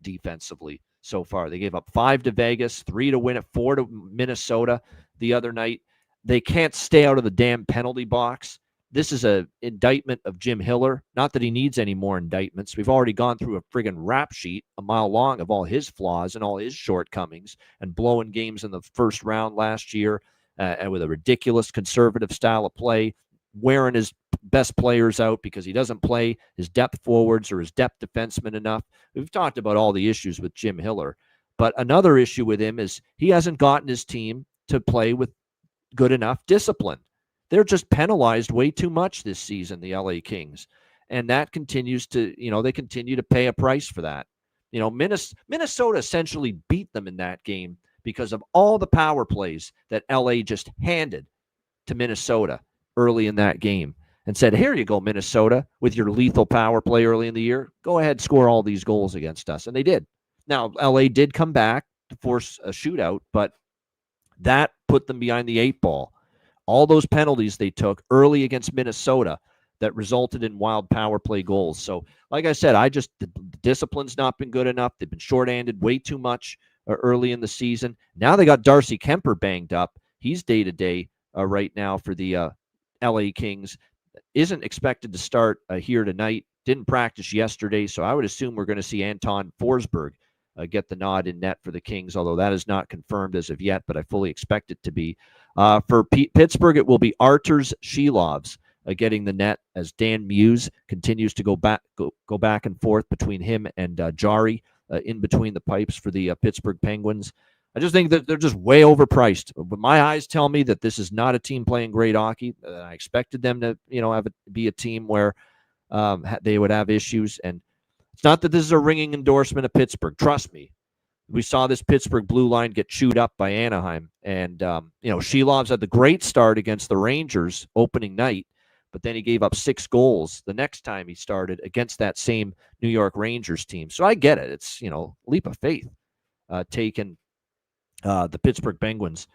defensively so far. They gave up 5 to Vegas, 3 to win it, 4 to Minnesota the other night. They can't stay out of the damn penalty box. This is an indictment of Jim Hiller. Not that he needs any more indictments. We've already gone through a friggin' rap sheet a mile long of all his flaws and all his shortcomings and blowing games in the first round last year and with a ridiculous conservative style of play, wearing his best players out because he doesn't play his depth forwards or his depth defensemen enough. We've talked about all the issues with Jim Hiller. But another issue with him is he hasn't gotten his team to play with good enough discipline. They're just penalized way too much this season, the LA Kings. and that continues to, they continue to pay a price for that. Minnesota essentially beat them in that game because of all the power plays that LA just handed to Minnesota early in that game and said, here you go, Minnesota, with your lethal power play early in the year. Go ahead, score all these goals against us. And they did. Now, LA did come back to force a shootout, but that put them behind the 8 ball. All those penalties they took early against Minnesota that resulted in wild power play goals. So, like I said, the discipline's not been good enough. They've been shorthanded way too much early in the season. Now they got Darcy Kemper banged up. He's day-to-day right now for the LA Kings. Isn't expected to start here tonight. Didn't practice yesterday, so I would assume we're going to see Anton Forsberg get the nod in net for the Kings, although that is not confirmed as of yet, but I fully expect it to be. For Pittsburgh, it will be Arturs Shilovs getting the net as Dan Muse continues to go back and forth between him and Jari in between the pipes for the Pittsburgh Penguins. I just think that they're just way overpriced. But my eyes tell me that this is not a team playing great hockey. I expected them to, be a team where they would have issues. And it's not that this is a ringing endorsement of Pittsburgh. Trust me. We saw this Pittsburgh blue line get chewed up by Anaheim. And, Shilovs had the great start against the Rangers opening night, but then he gave up 6 goals the next time he started against that same New York Rangers team. So I get it. It's, leap of faith taking the Pittsburgh Penguins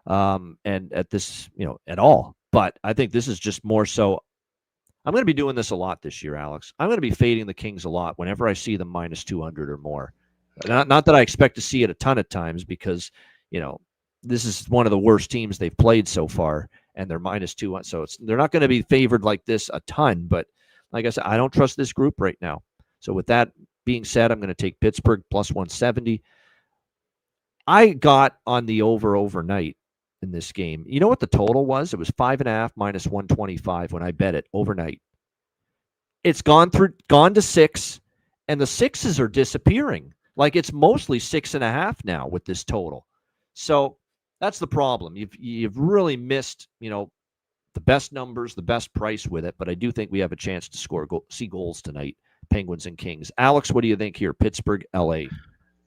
and at this, at all. But I think this is just more so. I'm going to be doing this a lot this year, Alex. I'm going to be fading the Kings a lot whenever I see them minus 200 or more. Not that I expect to see it a ton of times because, this is one of the worst teams they've played so far, and they're minus 2. So they're not going to be favored like this a ton. But like I said, I don't trust this group right now. So with that being said, I'm going to take Pittsburgh plus 170. I got on the over overnight in this game. You know what the total was? It was 5.5 minus 125 when I bet it overnight. It's gone to 6, and the 6s are disappearing. Like it's mostly 6.5 now with this total. So that's the problem. You've really missed, the best numbers, the best price with it. But I do think we have a chance to see goals tonight, Penguins and Kings. Alex, what do you think here? Pittsburgh, LA.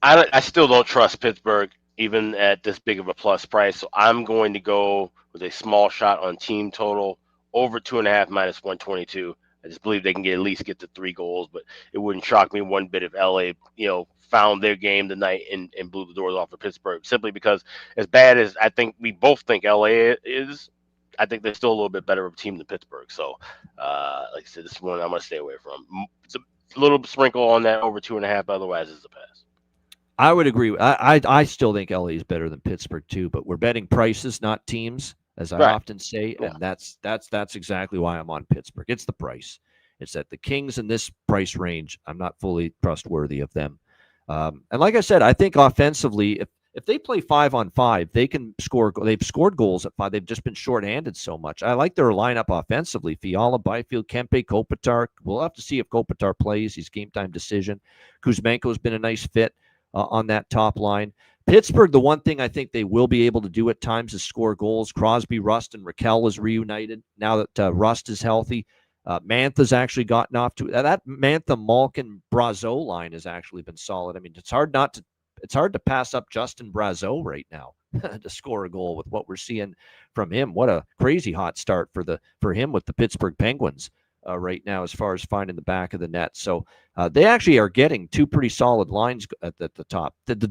I still don't trust Pittsburgh, even at this big of a plus price. So I'm going to go with a small shot on team total over 2.5 minus 122. I just believe they can at least get to 3 goals, but it wouldn't shock me one bit if LA, found their game tonight and blew the doors off of Pittsburgh, simply because as bad as I think we both think LA is, I think they're still a little bit better of a team than Pittsburgh. So, like I said, this one I'm going to stay away from. It's a little sprinkle on that over 2.5, otherwise it's a pass. I would agree. I still think LA is better than Pittsburgh too, but we're betting prices, not teams, as I often say, and that's exactly why I'm on Pittsburgh. It's the price. It's that the Kings in this price range, I'm not fully trustworthy of them. And like I said, I think offensively, if they play 5-on-5, they can score. They've scored goals at 5. They've just been shorthanded so much. I like their lineup offensively. Fiala, Byfield, Kempe, Kopitar. We'll have to see if Kopitar plays. He's game time decision. Kuzmenko's been a nice fit on that top line. Pittsburgh, the one thing I think they will be able to do at times is score goals. Crosby, Rust, and Raquel is reunited now that Rust is healthy. Mantha's actually gotten off to that. Mantha, Malkin, Brazeau line has actually been solid. I mean, it's hard to pass up Justin Brazeau right now to score a goal with what we're seeing from him. What a crazy hot start for him with the Pittsburgh Penguins right now as far as finding the back of the net. So they actually are getting 2 pretty solid lines at the top. The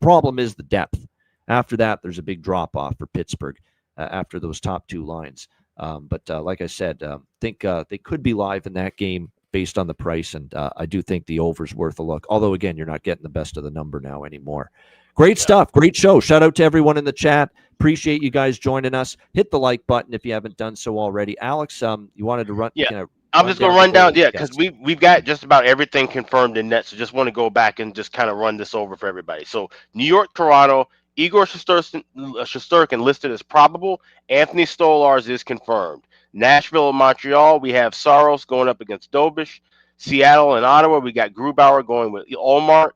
problem is the depth. After that, there's a big drop off for Pittsburgh after those top 2 lines. But like I said, think they could be live in that game based on the price, and I do think the over's worth a look. Although, again, you're not getting the best of the number now anymore. Great stuff. Great show. Shout out to everyone in the chat. Appreciate you guys joining us. Hit the like button if you haven't done so already. Alex, you wanted to run? Yeah, I'm just going to run down. Yeah, because we've got just about everything confirmed in net, so just want to go back and just kind of run this over for everybody. So New York, Toronto, Igor Shesterkin listed as probable. Anthony Stolarz is confirmed. Nashville and Montreal, we have Saros going up against Dobish. Seattle and Ottawa, we got Grubauer going with Ullmark.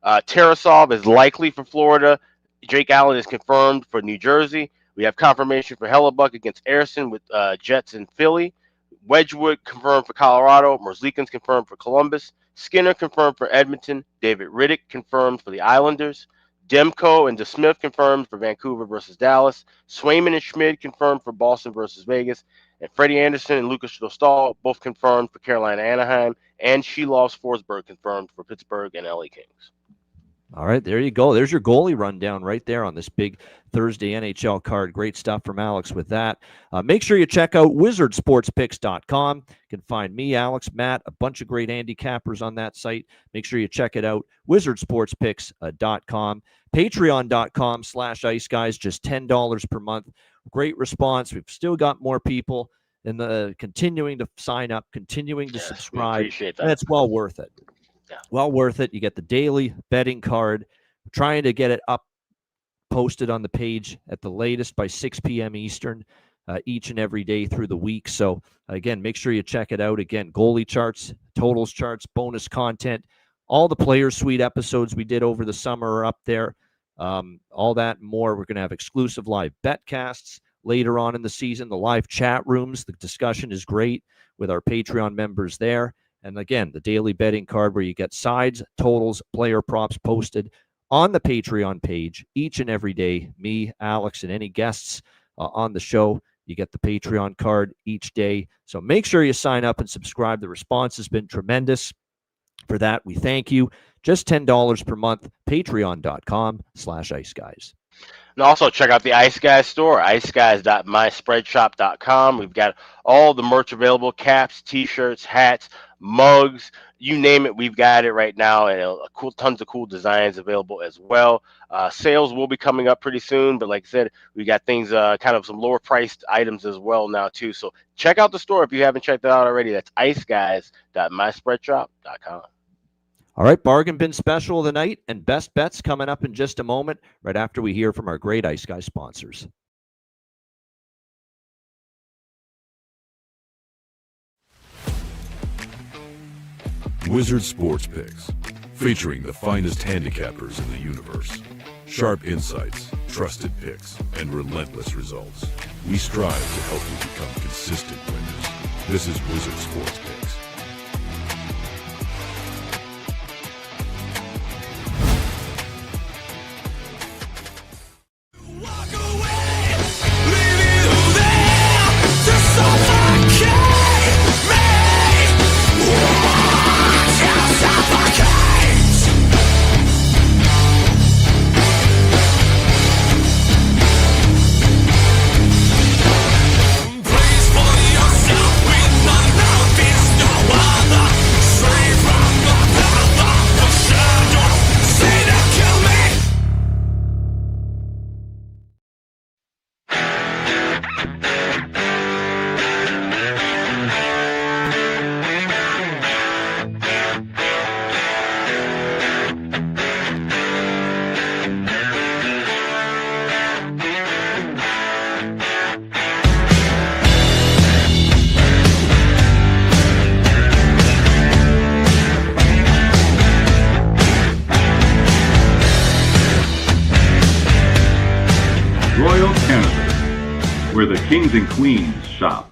Tarasov is likely for Florida. Jake Allen is confirmed for New Jersey. We have confirmation for Hellebuck against Ayrton with Jets in Philly. Wedgwood confirmed for Colorado. Merzlikins confirmed for Columbus. Skinner confirmed for Edmonton. David Riddick confirmed for the Islanders. Demko and DeSmith confirmed for Vancouver versus Dallas. Swayman and Schmid confirmed for Boston versus Vegas. And Freddie Anderson and Lucas Dostal both confirmed for Carolina Anaheim. And Sheloff Forsberg confirmed for Pittsburgh and LA Kings. All right, there you go. There's your goalie rundown right there on this big Thursday NHL card. Great stuff from Alex with that. Make sure you check out wizardsportspicks.com. You can find me, Alex, Matt, a bunch of great handicappers on that site. Make sure you check it out, wizardsportspicks.com. Patreon.com/Ice Guys, just $10 per month. Great response. We've still got more people in the continuing to sign up, continuing to subscribe. Appreciate that. And it's well worth it. Yeah. Well worth it. You get the daily betting card. We're trying to get it up, posted on the page at the latest by 6 p.m. Eastern each and every day through the week. So, again, make sure you check it out. Again, goalie charts, totals charts, bonus content, all the Player Suite episodes we did over the summer are up there. All that and more. We're going to have exclusive live betcasts later on in the season, the live chat rooms. The discussion is great with our Patreon members there. And again, the daily betting card where you get sides, totals, player props posted on the Patreon page each and every day. Me, Alex, and any guests on the show, you get the Patreon card each day. So make sure you sign up and subscribe. The response has been tremendous. For that, we thank you. Just $10 per month, patreon.com/Ice Guys. And also check out the Ice Guys store, iceguys.myspreadshop.com. We've got all the merch available, caps, T-shirts, hats, mugs, you name it, we've got it right now, and tons of cool designs available as well. Sales will be coming up pretty soon, but like I said, we got things, kind of some lower priced items as well now too. So check out the store if you haven't checked it out already. That's iceguys.myspreadshop.com. All right, bargain bin special of the night and best bets coming up in just a moment, right after we hear from our great Ice Guys sponsors. Wizard Sports Picks, featuring the finest handicappers in the universe. Sharp insights, trusted picks, and relentless results. We strive to help you become consistent winners. This is Wizard Sports Picks. Where the kings and queens shop.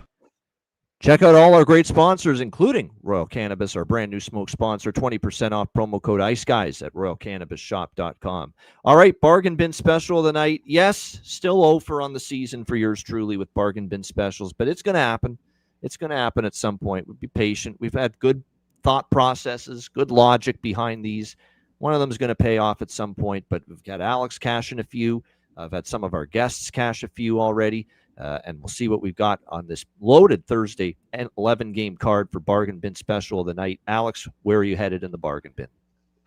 Check out all our great sponsors, including Royal Cannabis, our brand new smoke sponsor. 20% off promo code Ice Guys at royalcannabisshop.com. All right, bargain bin special of the night. Yes, still over on the season for yours truly with bargain bin specials, but it's going to happen. It's going to happen at some point. We'll be patient. We've had good thought processes, good logic behind these. One of them is going to pay off at some point, but we've got Alex cashing a few. I've had some of our guests cash a few already. And we'll see what we've got on this loaded Thursday and 11-game card for bargain bin special of the night. Alex, where are you headed in the bargain bin?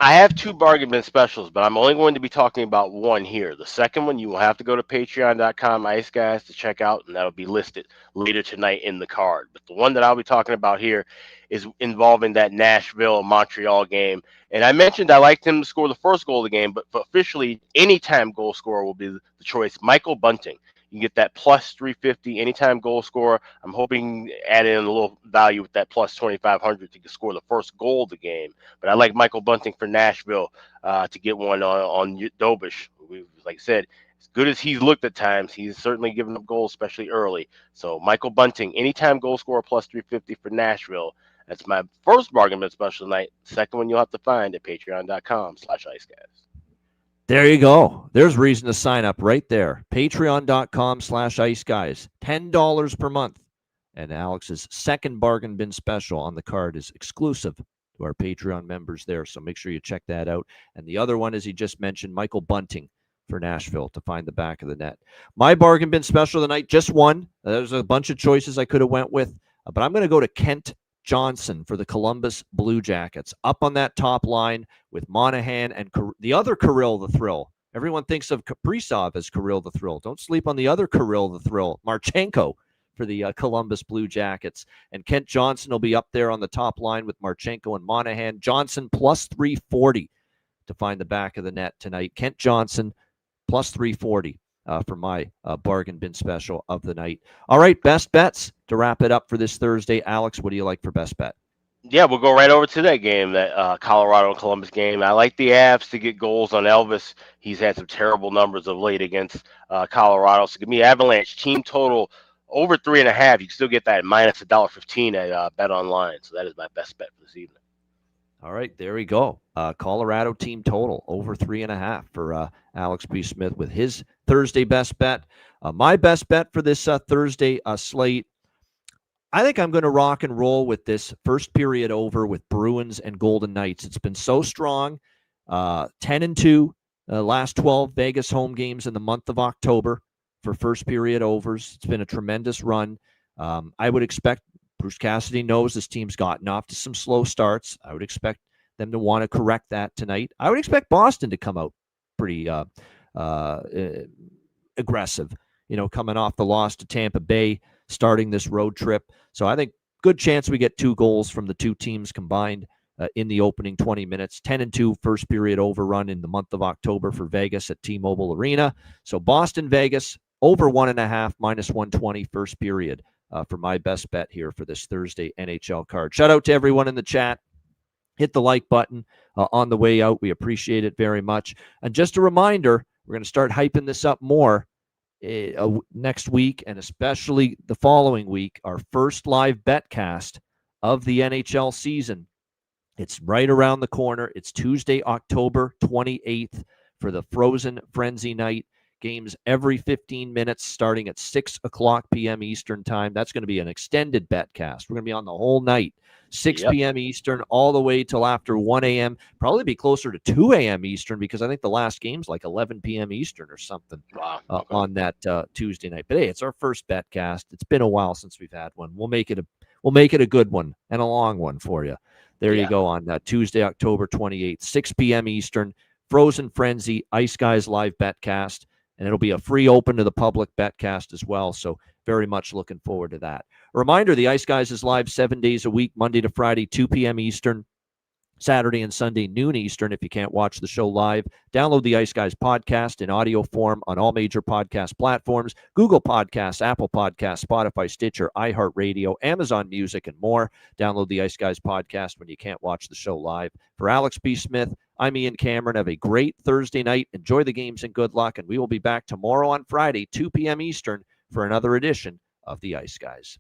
I have two bargain bin specials, but I'm only going to be talking about one here. The second one, you will have to go to patreon.com, Ice Guys, to check out, and that'll be listed later tonight in the card. But the one that I'll be talking about here is involving that Nashville-Montreal game. And I mentioned I liked him to score the first goal of the game, but officially, anytime goal scorer will be the choice. Michael Bunting. You can get that plus 350 anytime goal scorer. I'm hoping add in a little value with that plus 2,500 to score the first goal of the game. But I like Michael Bunting for Nashville to get one on Dobish. Like I said, as good as he's looked at times, he's certainly given up goals, especially early. So Michael Bunting, anytime goal scorer plus 350 for Nashville. That's my first bargain bin special tonight. Second one you'll have to find at patreon.com/iceguys. There you go. There's reason to sign up right there. Patreon.com/iceguys. $10 per month. And Alex's second bargain bin special on the card is exclusive to our Patreon members there. So make sure you check that out. And the other one, as he just mentioned, Michael Bunting for Nashville to find the back of the net. My bargain bin special of the night, just one. There's a bunch of choices I could have went with, but I'm going to go to Kent Johnson for the Columbus Blue Jackets. Up on that top line with Monahan and the other Kirill the Thrill. Everyone thinks of Kaprizov as Kirill the Thrill. Don't sleep on the other Kirill the Thrill, Marchenko, for the Columbus Blue Jackets. And Kent Johnson will be up there on the top line with Marchenko and Monahan. Johnson plus 340 to find the back of the net tonight. Kent Johnson plus 340 for my bargain bin special of the night. All right, best bets to wrap it up for this Thursday. Alex, what do you like for best bet? Yeah, we'll go right over to that game, that Colorado and Columbus game. I like the Avs to get goals on Elvis. He's had some terrible numbers of late against Colorado. So give me Avalanche team total over 3.5. You can still get that minus $1.15 at Bet Online. So that is my best bet for this evening. All right, there we go. Colorado team total over 3.5 for Alex B. Smith with his Thursday best bet. My best bet for this Thursday slate, I think I'm going to rock and roll with this first period over with Bruins and Golden Knights. It's been so strong. 10-2 last 12 Vegas home games in the month of October for first period overs. It's been a tremendous run. I would expect Bruce Cassidy knows this team's gotten off to some slow starts. I would expect them to want to correct that tonight. I would expect Boston to come out pretty aggressive, coming off the loss to Tampa Bay, starting this road trip. So I think good chance we get 2 goals from the two teams combined in the opening 20 minutes. 10-2 first period overrun in the month of October for Vegas at T-Mobile Arena. So Boston, Vegas, over 1.5, minus 120 first period for my best bet here for this Thursday NHL card. Shout out to everyone in the chat. Hit the like button on the way out. We appreciate it very much. And just a reminder, we're going to start hyping this up more next week, and especially the following week, our first live betcast of the NHL season. It's right around the corner. It's Tuesday, October 28th for the Frozen Frenzy night. Games every 15 minutes starting at 6 o'clock p.m. Eastern time. That's going to be an extended betcast. We're going to be on the whole night, 6 p.m. Eastern, all the way till after 1 a.m. Probably be closer to 2 a.m. Eastern because I think the last game's like 11 p.m. Eastern or something. Wow. On that Tuesday night. But hey, it's our first betcast. It's been a while since we've had one. We'll make it a good one and a long one for you. There you go on Tuesday, October 28th, 6 p.m. Eastern, Frozen Frenzy, Ice Guys live betcast. And it'll be a free open to the public betcast as well. So very much looking forward to that. A reminder, the Ice Guys is live 7 days a week, Monday to Friday, 2 p.m. Eastern, Saturday and Sunday, noon Eastern. If you can't watch the show live, download the Ice Guys podcast in audio form on all major podcast platforms, Google Podcasts, Apple Podcasts, Spotify, Stitcher, iHeartRadio, Amazon Music, and more. Download the Ice Guys podcast when you can't watch the show live. For Alex B. Smith, I'm Ian Cameron. Have a great Thursday night. Enjoy the games and good luck. And we will be back tomorrow on Friday, 2 p.m. Eastern, for another edition of the Ice Guys.